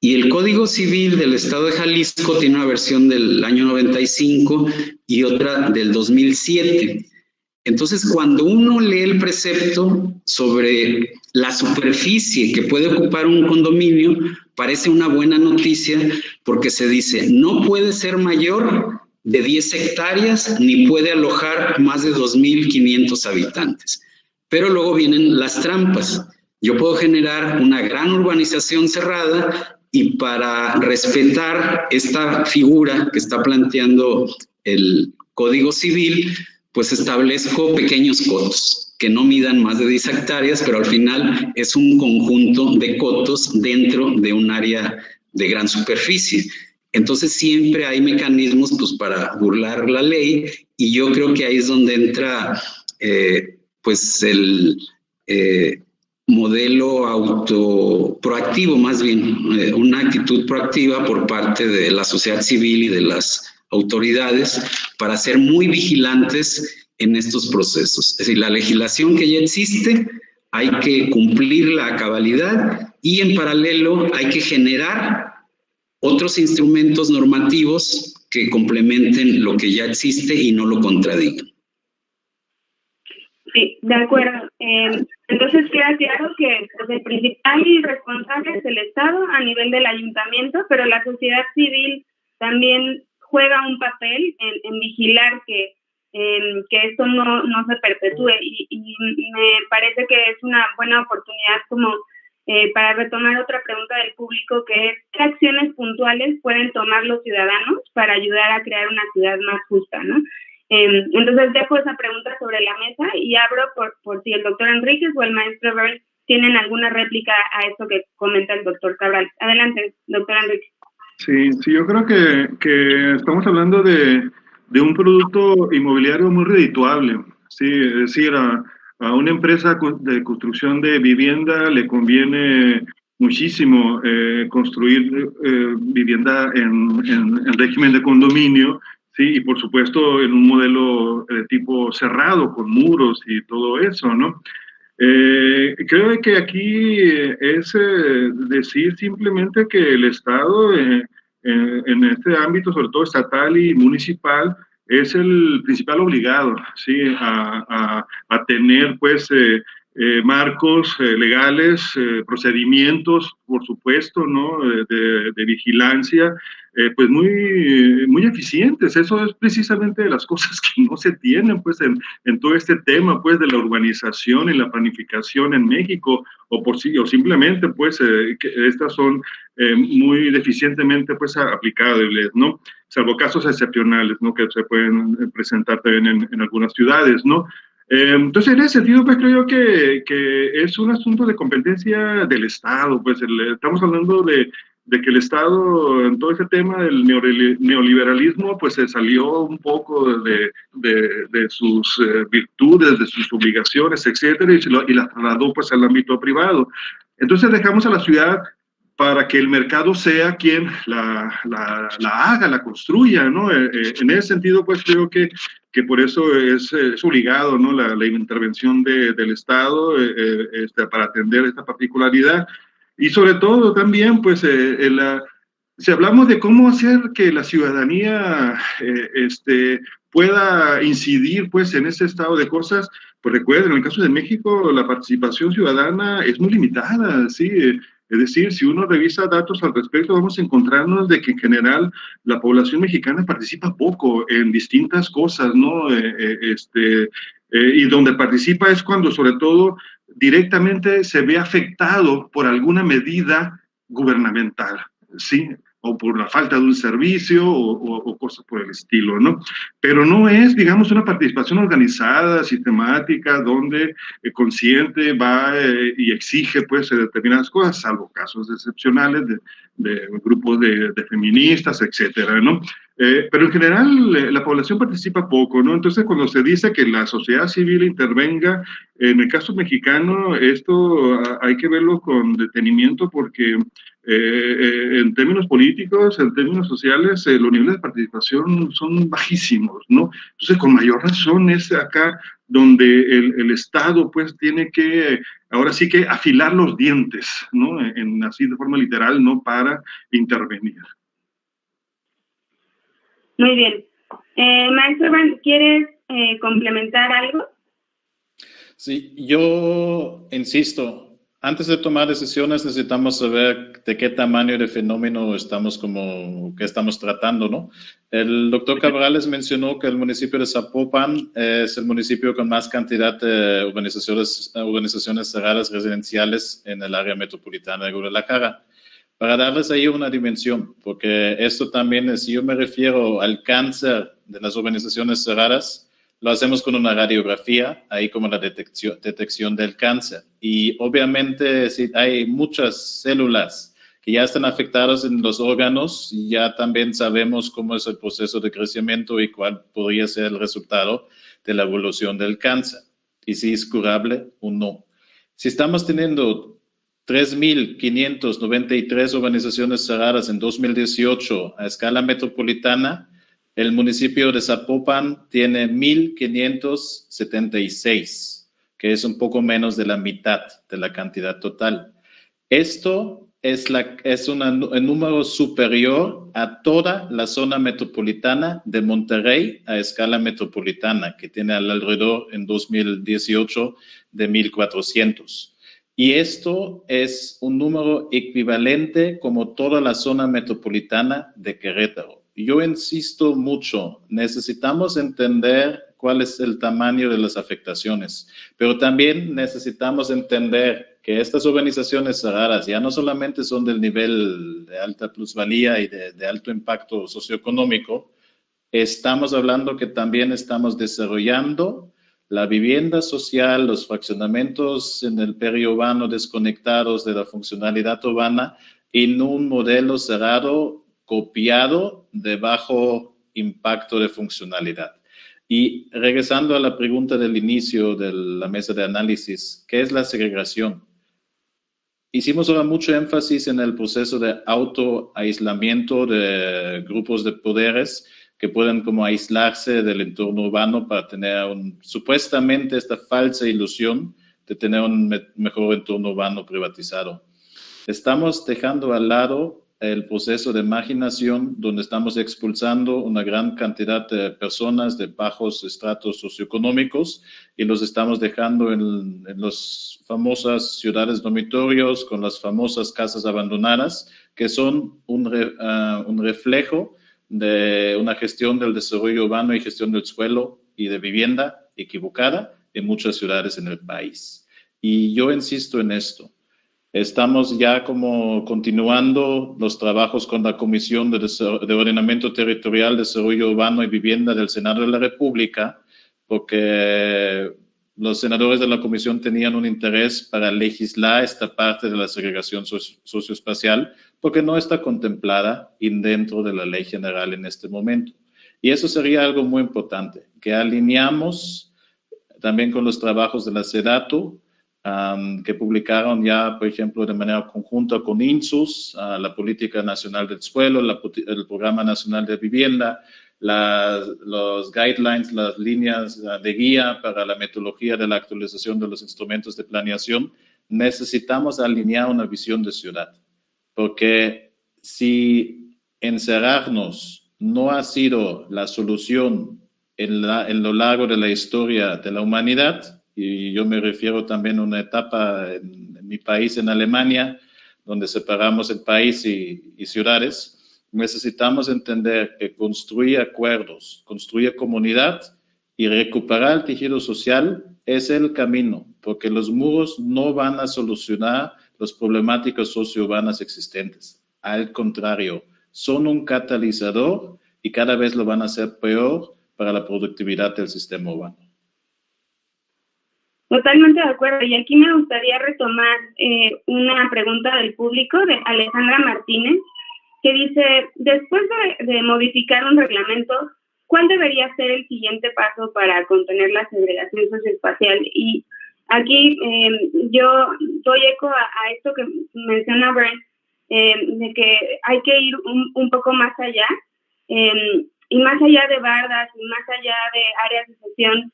Y el Código Civil del Estado de Jalisco tiene una versión del año 95 y otra del 2007. Entonces, cuando uno lee el precepto sobre la superficie que puede ocupar un condominio, parece una buena noticia porque se dice, no puede ser mayor de 10 hectáreas ni puede alojar más de 2.500 habitantes. Pero luego vienen las trampas. Yo puedo generar una gran urbanización cerrada, y para respetar esta figura que está planteando el Código Civil, pues establezco pequeños cotos que no midan más de 10 hectáreas, pero al final es un conjunto de cotos dentro de un área de gran superficie. Entonces siempre hay mecanismos pues, para burlar la ley, y yo creo que ahí es donde entra pues el modelo proactivo, más bien, una actitud proactiva por parte de la sociedad civil y de las autoridades para ser muy vigilantes en estos procesos. Es decir, la legislación que ya existe hay que cumplirla a cabalidad, y en paralelo hay que generar otros instrumentos normativos que complementen lo que ya existe y no lo contradigan. Sí, de acuerdo. Entonces queda claro que pues, el principal responsable es el Estado a nivel del ayuntamiento, pero la sociedad civil también juega un papel en vigilar que esto no se perpetúe, y me parece que es una buena oportunidad como para retomar otra pregunta del público, que es ¿qué acciones puntuales pueden tomar los ciudadanos para ayudar a crear una ciudad más justa, ¿no? Entonces dejo esa pregunta sobre la mesa y abro por si el doctor Enríquez o el maestro Bern tienen alguna réplica a esto que comenta el doctor Cabral. Adelante, doctor Enríquez. Sí, yo creo que estamos hablando de un producto inmobiliario muy redituable, ¿sí? Es decir, a una empresa de construcción de vivienda le conviene muchísimo construir vivienda en régimen de condominio, sí, y por supuesto en un modelo de tipo cerrado, con muros y todo eso, ¿no? Creo que aquí es decir simplemente que el Estado en este ámbito, sobre todo estatal y municipal, es el principal obligado, ¿sí? a tener pues marcos legales, procedimientos, por supuesto, ¿no? De vigilancia, pues muy eficientes. Eso es precisamente de las cosas que no se tienen, pues, en todo este tema, pues, de la urbanización y la planificación en México, o simplemente, pues, que estas son muy deficientemente, pues, aplicables, ¿no? Salvo casos excepcionales, ¿no? Que se pueden presentar también en algunas ciudades, ¿no? Entonces, en ese sentido, pues creo yo que es un asunto de competencia del Estado, pues estamos hablando de que el Estado, en todo ese tema del neoliberalismo, pues se salió un poco de sus virtudes, de sus obligaciones, etcétera, y las trasladó pues al ámbito privado. Entonces dejamos a la ciudad para que el mercado sea quien la haga, la construya, ¿no? En ese sentido, pues creo que por eso es obligado, ¿no? La intervención del Estado para atender esta particularidad. Y sobre todo también, pues, si hablamos de cómo hacer que la ciudadanía pueda incidir, pues, en ese estado de cosas, pues recuerden, en el caso de México, la participación ciudadana es muy limitada, ¿sí? Es decir, si uno revisa datos al respecto, vamos a encontrarnos de que en general la población mexicana participa poco en distintas cosas, ¿no? Y donde participa es cuando, sobre todo, directamente se ve afectado por alguna medida gubernamental, ¿sí? O por la falta de un servicio o cosas por el estilo, ¿no? Pero no es, digamos, una participación organizada, sistemática, donde el consciente va y exige, pues, determinadas cosas, salvo casos excepcionales de grupos de feministas, etcétera, ¿no? Pero en general la población participa poco, ¿no? Entonces, cuando se dice que la sociedad civil intervenga, en el caso mexicano, esto hay que verlo con detenimiento porque en términos políticos, en términos sociales, los niveles de participación son bajísimos, ¿no? Entonces, con mayor razón es acá donde el Estado, pues, tiene que, ahora sí que afilar los dientes, ¿no? Así de forma literal, ¿no? Para intervenir. Muy bien. Maestro Van, ¿quieres complementar algo? Sí, yo insisto, antes de tomar decisiones necesitamos saber de qué tamaño de fenómeno que estamos tratando, ¿no? El doctor Cabrales mencionó que el municipio de Zapopan es el municipio con más cantidad de urbanizaciones cerradas residenciales en el área metropolitana de Guadalajara. Para darles ahí una dimensión, porque esto también es, si yo me refiero al cáncer de las urbanizaciones cerradas, lo hacemos con una radiografía, ahí como la detección del cáncer. Y obviamente si hay muchas células que ya están afectadas en los órganos, y ya también sabemos cómo es el proceso de crecimiento y cuál podría ser el resultado de la evolución del cáncer, y si es curable o no. Si estamos teniendo 3.593 urbanizaciones cerradas en 2018 a escala metropolitana, el municipio de Zapopan tiene 1.576, que es un poco menos de la mitad de la cantidad total. Esto es un número superior a toda la zona metropolitana de Monterrey a escala metropolitana, que tiene alrededor en 2018 de 1.400. Y esto es un número equivalente como toda la zona metropolitana de Querétaro. Yo insisto mucho, necesitamos entender cuál es el tamaño de las afectaciones, pero también necesitamos entender que estas urbanizaciones cerradas ya no solamente son del nivel de alta plusvalía y de alto impacto socioeconómico, estamos hablando que también estamos desarrollando la vivienda social, los fraccionamientos en el periurbano desconectados de la funcionalidad urbana en un modelo cerrado copiado de bajo impacto de funcionalidad. Y regresando a la pregunta del inicio de la mesa de análisis, ¿qué es la segregación? Hicimos ahora mucho énfasis en el proceso de autoaislamiento de grupos de poderes que pueden como aislarse del entorno urbano para tener supuestamente esta falsa ilusión de tener un mejor entorno urbano privatizado. Estamos dejando al lado el proceso de marginación, donde estamos expulsando una gran cantidad de personas de bajos estratos socioeconómicos y los estamos dejando en las famosas ciudades dormitorios con las famosas casas abandonadas, que son un reflejo de una gestión del desarrollo urbano y gestión del suelo y de vivienda equivocada en muchas ciudades en el país. Y yo insisto en esto. Estamos ya como continuando los trabajos con la Comisión de Ordenamiento Territorial, Desarrollo Urbano y Vivienda del Senado de la República, porque los senadores de la Comisión tenían un interés para legislar esta parte de la segregación socioespacial, porque no está contemplada dentro de la ley general en este momento. Y eso sería algo muy importante, que alineamos también con los trabajos de la SEDATU, que publicaron ya, por ejemplo, de manera conjunta con INSUS, la Política Nacional del Suelo, el Programa Nacional de Vivienda, los guidelines, las líneas de guía para la metodología de la actualización de los instrumentos de planeación. Necesitamos alinear una visión de ciudad, porque si encerrarnos no ha sido la solución en lo largo de la historia de la humanidad, y yo me refiero también a una etapa en mi país, en Alemania, donde separamos el país y ciudades, necesitamos entender que construir acuerdos, construir comunidad y recuperar el tejido social es el camino, porque los muros no van a solucionar las problemáticas sociourbanas existentes. Al contrario, son un catalizador y cada vez lo van a hacer peor para la productividad del sistema urbano. Totalmente de acuerdo. Y aquí me gustaría retomar una pregunta del público de Alejandra Martínez, que dice, después de modificar un reglamento, ¿cuál debería ser el siguiente paso para contener la segregación socioespacial? Y aquí yo doy eco a esto que menciona Brent, de que hay que ir un poco más allá, y más allá de bardas, y más allá de áreas de sesión.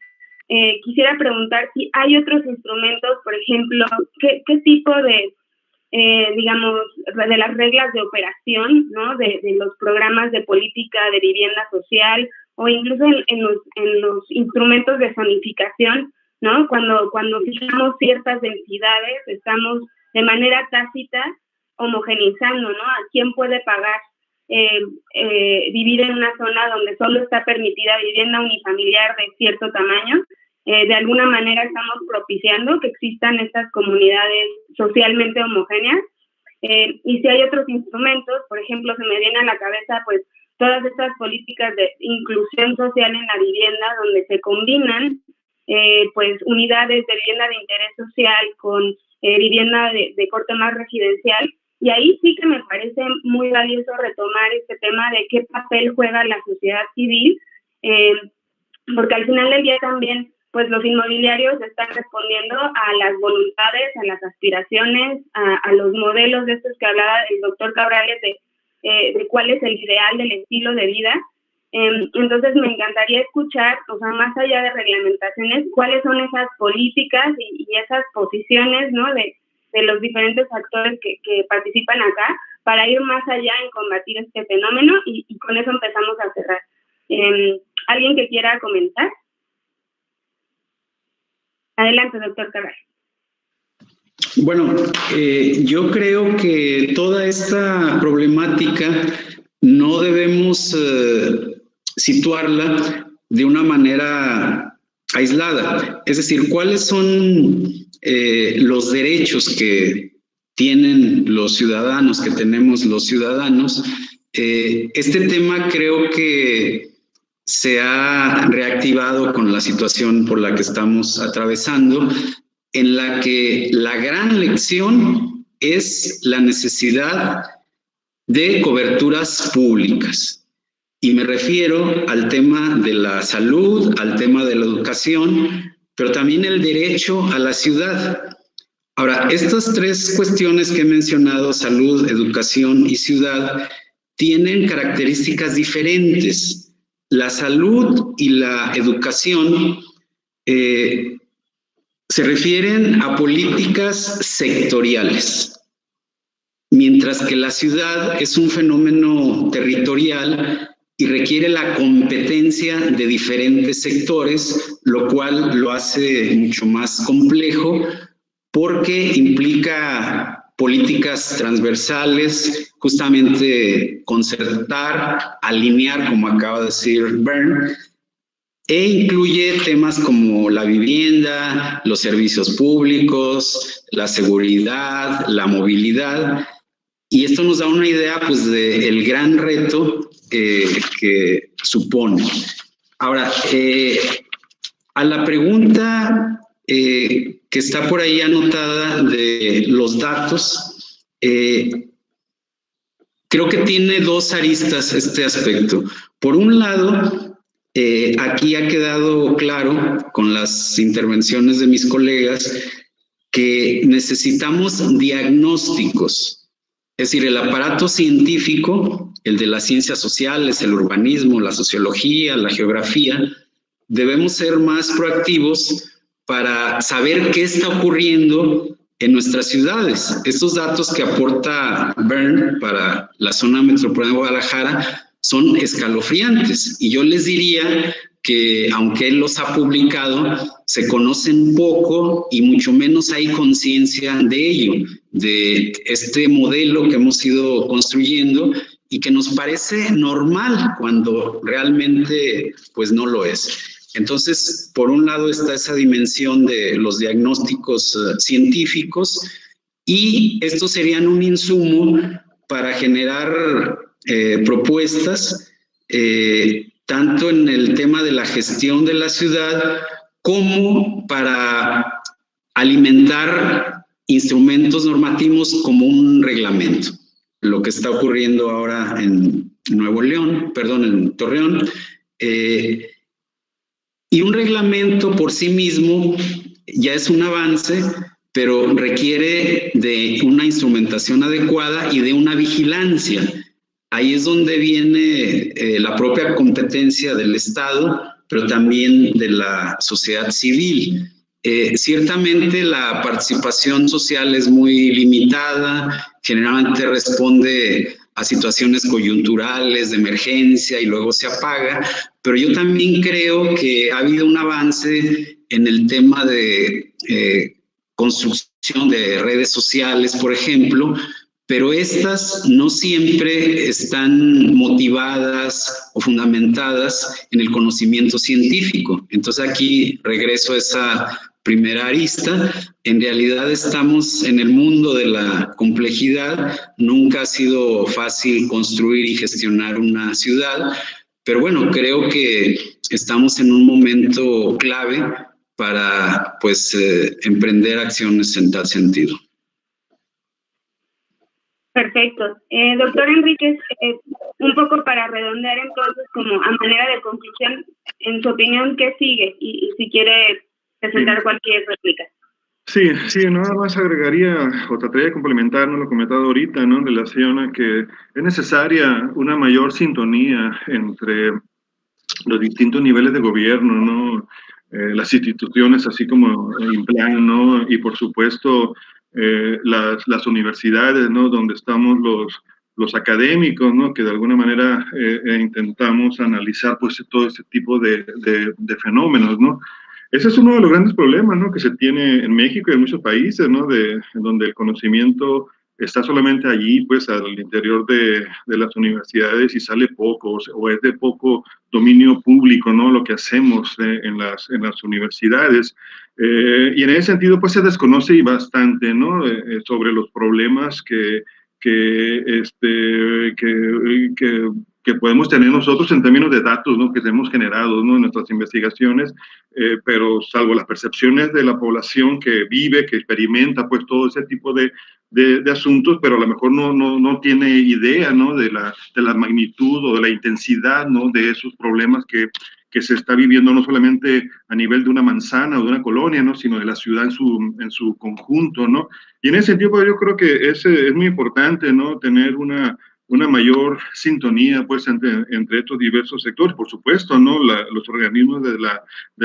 Quisiera preguntar si hay otros instrumentos, por ejemplo, qué tipo de, digamos, de las reglas de operación, ¿no? De los programas de política de vivienda social o incluso en los instrumentos de zonificación, ¿no? Cuando fijamos ciertas densidades, estamos de manera tácita homogeneizando, ¿no? A quién puede pagar vivir en una zona donde solo está permitida vivienda unifamiliar de cierto tamaño. De alguna manera estamos propiciando que existan estas comunidades socialmente homogéneas, y si hay otros instrumentos, por ejemplo, se me viene a la cabeza pues todas estas políticas de inclusión social en la vivienda, donde se combinan pues unidades de vivienda de interés social con vivienda de corte más residencial, y ahí sí que me parece muy valioso retomar este tema de qué papel juega la sociedad civil, porque al final del día también pues los inmobiliarios están respondiendo a las voluntades, a las aspiraciones, a los modelos de estos que hablaba el doctor Cabrales de cuál es el ideal del estilo de vida. Entonces me encantaría escuchar, o sea, más allá de reglamentaciones, cuáles son esas políticas y esas posiciones, ¿no? de los diferentes actores que participan acá, para ir más allá en combatir este fenómeno, y con eso empezamos a cerrar. ¿Alguien que quiera comentar? Adelante, doctor Cabral. Bueno, yo creo que toda esta problemática no debemos situarla de una manera aislada. Es decir, ¿cuáles son los derechos que tienen los ciudadanos, que tenemos los ciudadanos? Este tema creo que se ha reactivado con la situación por la que estamos atravesando, en la que la gran lección es la necesidad de coberturas públicas. Y me refiero al tema de la salud, al tema de la educación, pero también el derecho a la ciudad. Ahora, estas tres cuestiones que he mencionado, salud, educación y ciudad, tienen características diferentes. La salud y la educación se refieren a políticas sectoriales. mientras que la ciudad es un fenómeno territorial y requiere la competencia de diferentes sectores, lo cual lo hace mucho más complejo porque implica políticas transversales, justamente concertar, alinear, como acaba de decir Bern, e incluye temas como la vivienda, los servicios públicos, la seguridad, la movilidad, y esto nos da una idea pues del gran reto que supone. Ahora, a la pregunta que está por ahí anotada de los datos, creo que tiene dos aristas este aspecto. Por un lado, aquí ha quedado claro con las intervenciones de mis colegas que necesitamos diagnósticos. Es decir, el aparato científico, el de las ciencias sociales, el urbanismo, la sociología, la geografía, debemos ser más proactivos para saber qué está ocurriendo en nuestras ciudades. Estos datos que aporta Bern para la zona metropolitana de Guadalajara son escalofriantes. Y yo les diría que, aunque él los ha publicado, se conocen poco y mucho menos hay conciencia de ello, de este modelo que hemos ido construyendo y que nos parece normal cuando realmente pues no lo es. Entonces, por un lado está esa dimensión de los diagnósticos científicos y estos serían un insumo para generar propuestas, tanto en el tema de la gestión de la ciudad como para alimentar instrumentos normativos como un reglamento. Lo que está ocurriendo ahora en en Torreón. Y un reglamento por sí mismo ya es un avance, pero requiere de una instrumentación adecuada y de una vigilancia. Ahí es donde viene la propia competencia del Estado, pero también de la sociedad civil. Ciertamente la participación social es muy limitada, generalmente responde a situaciones coyunturales, de emergencia y luego se apaga, pero yo también creo que ha habido un avance en el tema de construcción de redes sociales, por ejemplo, pero estas no siempre están motivadas o fundamentadas en el conocimiento científico. Entonces aquí regreso a esa primera arista. En realidad estamos en el mundo de la complejidad. Nunca ha sido fácil construir y gestionar una ciudad, pero bueno, creo que estamos en un momento clave para pues emprender acciones en tal sentido. Perfecto. Doctor Enríquez, un poco para redondear entonces, como a manera de conclusión, en su opinión, ¿qué sigue? Y si quiere presentar cualquier réplica. Sí, nada más agregaría o trataría de complementar, ¿no?, lo comentado ahorita, ¿no?, en relación a que es necesaria una mayor sintonía entre los distintos niveles de gobierno, ¿no?, las instituciones así como Implan, ¿no?, y por supuesto las universidades, ¿no?, donde estamos los académicos, ¿no?, que de alguna manera intentamos analizar pues todo ese tipo de fenómenos, ¿no? Ese es uno de los grandes problemas, ¿no?, que se tiene en México y en muchos países, ¿no?, donde el conocimiento está solamente allí, pues al interior de las universidades y sale poco, o es de poco dominio público, ¿no?, lo que hacemos en las universidades. Y en ese sentido, pues se desconoce y bastante, ¿no?, sobre los problemas que podemos tener nosotros en términos de datos, ¿no?, que hemos generado, ¿no?, en nuestras investigaciones, pero salvo las percepciones de la población que vive, que experimenta pues todo ese tipo de asuntos, pero a lo mejor no tiene idea, ¿no?, de la magnitud o de la intensidad, ¿no?, de esos problemas que se está viviendo no solamente a nivel de una manzana o de una colonia, ¿no?, sino de la ciudad en su conjunto, ¿no? Y en ese sentido, pues, yo creo que es muy importante, ¿no?, tener una una mayor sintonía pues entre estos diversos sectores. Por supuesto, ¿no? Los organismos de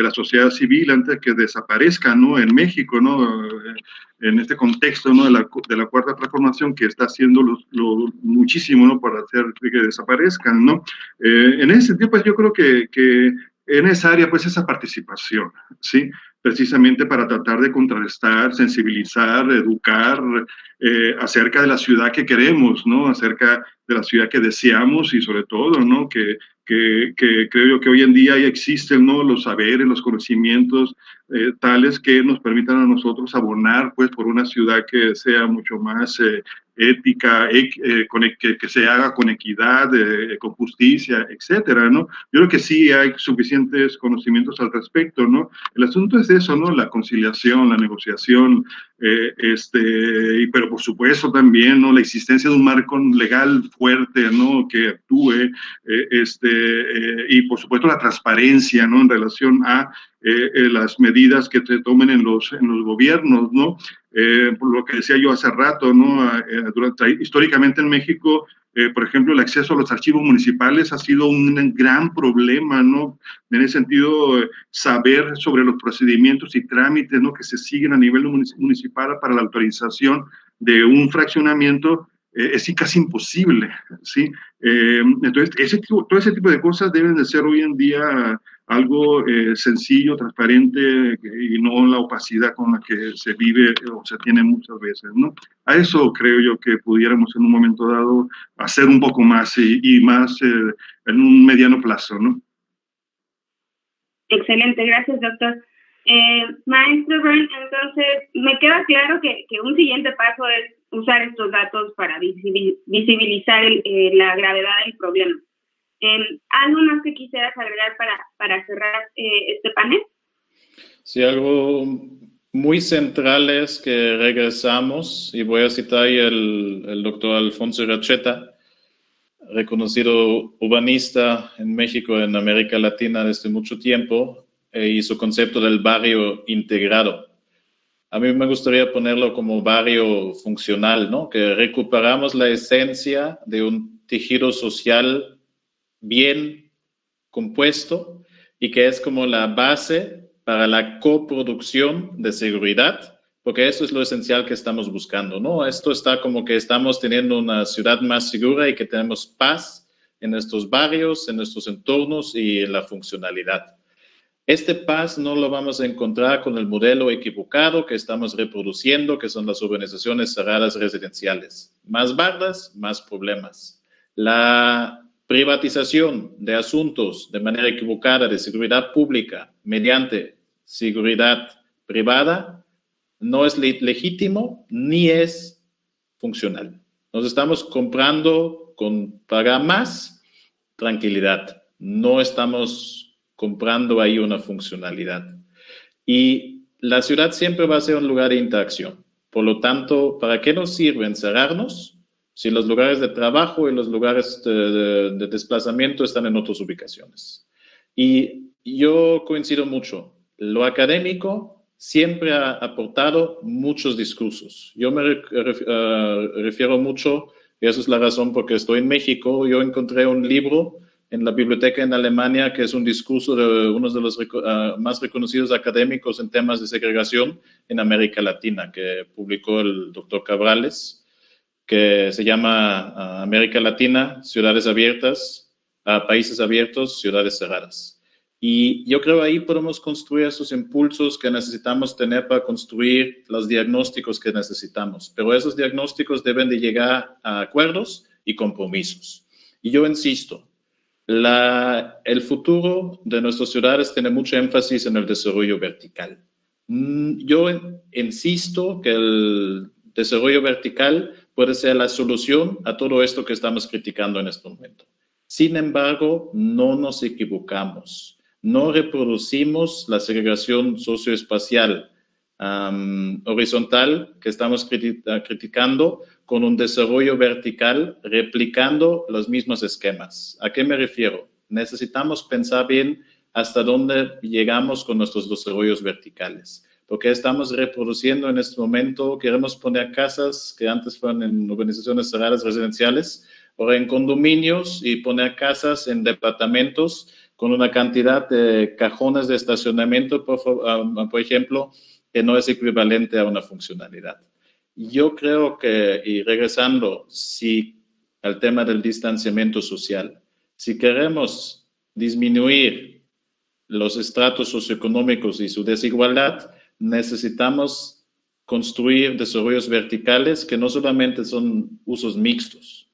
la sociedad civil antes que desaparezcan, ¿no? En México, ¿no? En este contexto, ¿no? de la cuarta transformación que está haciendo muchísimo, ¿no? Para hacer que desaparezcan, ¿no? En ese sentido, pues yo creo que es necesaria pues esa participación, ¿sí? Precisamente para tratar de contrarrestar, sensibilizar, educar acerca de la ciudad que queremos, ¿no? Acerca de la ciudad que deseamos y sobre todo, ¿no? Que creo yo que hoy en día ya existen, ¿no? Los saberes, los conocimientos tales que nos permitan a nosotros abonar, pues, por una ciudad que sea mucho más ética, que se haga con equidad, con justicia, etcétera, ¿no? Yo creo que sí hay suficientes conocimientos al respecto, ¿no? El asunto es eso, ¿no? La conciliación, la negociación, pero por supuesto también, ¿no? La existencia de un marco legal fuerte, ¿no? Que actúe, y por supuesto la transparencia, ¿no? En relación a las medidas que se tomen en los gobiernos, ¿no? Por lo que decía yo hace rato, ¿no? Históricamente en México, por ejemplo, el acceso a los archivos municipales ha sido un gran problema, ¿no? En ese sentido, saber sobre los procedimientos y trámites, ¿no? Que se siguen a nivel municipal para la autorización de un fraccionamiento es casi imposible, ¿sí? Entonces, todo ese tipo de cosas deben de ser hoy en día algo sencillo, transparente y no la opacidad con la que se vive o se tiene muchas veces, ¿no? A eso creo yo que pudiéramos en un momento dado hacer un poco más y más en un mediano plazo, ¿no? Excelente, gracias, doctor. Maestro Byrne, entonces me queda claro que un siguiente paso es usar estos datos para visibilizar la gravedad del problema. ¿Algo más que quisieras agregar para cerrar este panel? Sí, algo muy central es que regresamos, y voy a citar el doctor Alfonso Iracheta, reconocido urbanista en México, en América Latina desde mucho tiempo, y su concepto del barrio integrado. A mí me gustaría ponerlo como barrio funcional, ¿no? Que recuperamos la esencia de un tejido social bien compuesto y que es como la base para la coproducción de seguridad, porque eso es lo esencial que estamos buscando, ¿no? Esto está como que estamos teniendo una ciudad más segura y que tenemos paz en nuestros barrios, en nuestros entornos y en la funcionalidad. Este paz no lo vamos a encontrar con el modelo equivocado que estamos reproduciendo, que son las urbanizaciones cerradas residenciales. Más bardas, más problemas. La privatización de asuntos de manera equivocada de seguridad pública mediante seguridad privada no es legítimo ni es funcional. Nos estamos comprando con pagar más tranquilidad. No estamos comprando ahí una funcionalidad. Y la ciudad siempre va a ser un lugar de interacción. Por lo tanto, ¿para qué nos sirve encerrarnos si los lugares de trabajo y los lugares de desplazamiento están en otras ubicaciones? Y yo coincido mucho. Lo académico siempre ha aportado muchos discursos. Yo me refiero mucho, y esa es la razón por que estoy en México. Yo encontré un libro en la biblioteca en Alemania, que es un discurso de uno de los más reconocidos académicos en temas de segregación en América Latina, que publicó el doctor Cabrales, que se llama América Latina, ciudades abiertas, países abiertos, ciudades cerradas. Y yo creo ahí podemos construir esos impulsos que necesitamos tener para construir los diagnósticos que necesitamos. Pero esos diagnósticos deben de llegar a acuerdos y compromisos. Y yo insisto, el futuro de nuestras ciudades tiene mucho énfasis en el desarrollo vertical. Yo insisto que el desarrollo vertical puede ser la solución a todo esto que estamos criticando en este momento. Sin embargo, no nos equivocamos. No reproducimos la segregación socioespacial horizontal que estamos criticando con un desarrollo vertical replicando los mismos esquemas. ¿A qué me refiero? Necesitamos pensar bien hasta dónde llegamos con nuestros desarrollos verticales, porque estamos reproduciendo en este momento, queremos poner casas que antes fueron en urbanizaciones cerradas residenciales, o en condominios y poner casas en departamentos con una cantidad de cajones de estacionamiento, por ejemplo, que no es equivalente a una funcionalidad. Yo creo que, y regresando al tema del distanciamiento social, si queremos disminuir los estratos socioeconómicos y su desigualdad, necesitamos construir desarrollos verticales que no solamente son usos mixtos.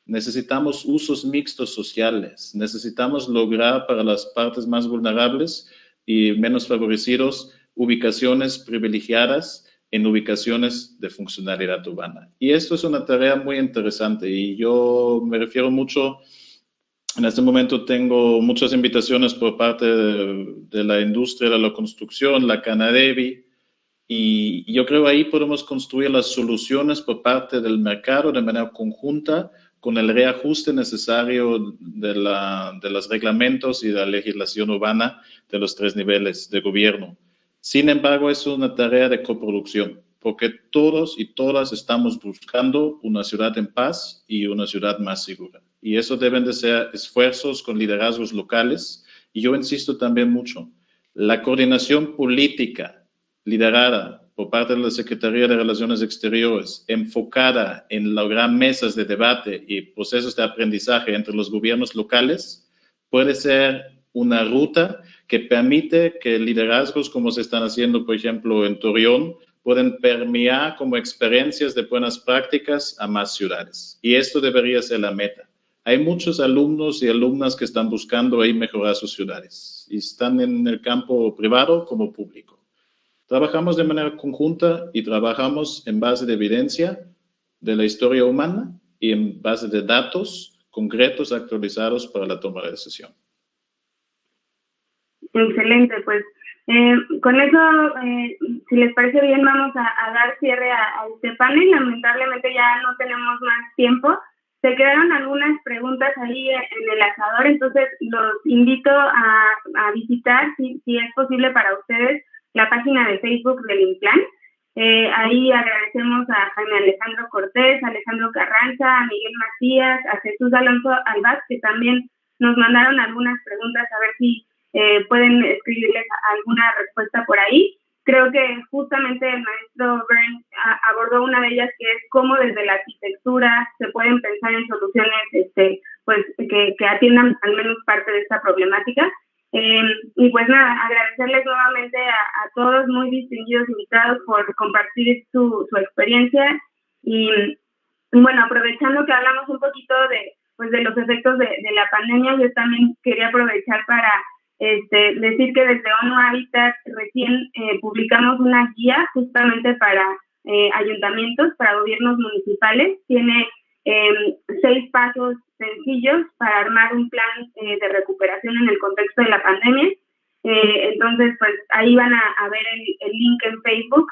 Necesitamos usos mixtos sociales. Necesitamos lograr para las partes más vulnerables y menos favorecidos ubicaciones privilegiadas en ubicaciones de funcionalidad urbana. Y esto es una tarea muy interesante y yo me refiero mucho. En este momento tengo muchas invitaciones por parte de la industria de la construcción, la Canadevi, y yo creo ahí podemos construir las soluciones por parte del mercado de manera conjunta con el reajuste necesario de los reglamentos y de la legislación urbana de los 3 niveles de gobierno. Sin embargo, es una tarea de coproducción, porque todos y todas estamos buscando una ciudad en paz y una ciudad más segura. Y eso deben de ser esfuerzos con liderazgos locales. Y yo insisto también mucho, la coordinación política liderada por parte de la Secretaría de Relaciones Exteriores, enfocada en lograr mesas de debate y procesos de aprendizaje entre los gobiernos locales, puede ser una ruta que permite que liderazgos como se están haciendo, por ejemplo, en Torreón, pueden permear como experiencias de buenas prácticas a más ciudades. Y esto debería ser la meta. Hay muchos alumnos y alumnas que están buscando ahí mejorar sus ciudades y están en el campo privado como público. Trabajamos de manera conjunta y trabajamos en base de evidencia de la historia humana y en base de datos concretos actualizados para la toma de decisión. Excelente, pues con eso, si les parece bien, vamos a dar cierre a este panel. Lamentablemente ya no tenemos más tiempo. Se quedaron algunas preguntas ahí en el asador, entonces los invito a visitar, si es posible para ustedes, la página de Facebook del Inclán. Ahí agradecemos a Jaime Alejandro Cortés, a Alejandro Carranza, a Miguel Macías, a Jesús Alonso Albaz, que también nos mandaron algunas preguntas, a ver si pueden escribirles alguna respuesta por ahí. Creo que justamente el maestro Byrne abordó una de ellas, que es cómo desde la arquitectura se pueden pensar en soluciones pues que atiendan al menos parte de esta problemática. Y pues nada, agradecerles nuevamente a todos, muy distinguidos invitados, por compartir su experiencia. Y bueno, aprovechando que hablamos un poquito de los efectos de la pandemia, yo también quería aprovechar para decir que desde ONU Habitat recién publicamos una guía justamente para ayuntamientos, para gobiernos municipales. Tiene 6 pasos sencillos para armar un plan de recuperación en el contexto de la pandemia. Entonces, pues ahí van a ver el link en Facebook,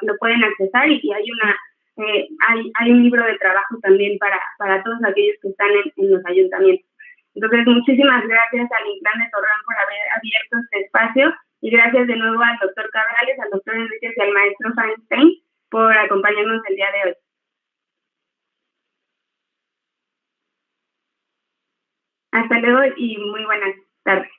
lo pueden accesar, y hay un libro de trabajo también para todos aquellos que están en los ayuntamientos. Entonces, muchísimas gracias al Inclán de Torreón por haber abierto este espacio, y gracias de nuevo al doctor Cabrales, al doctor Enríquez y al maestro Feinstein por acompañarnos el día de hoy. Hasta luego y muy buenas tardes.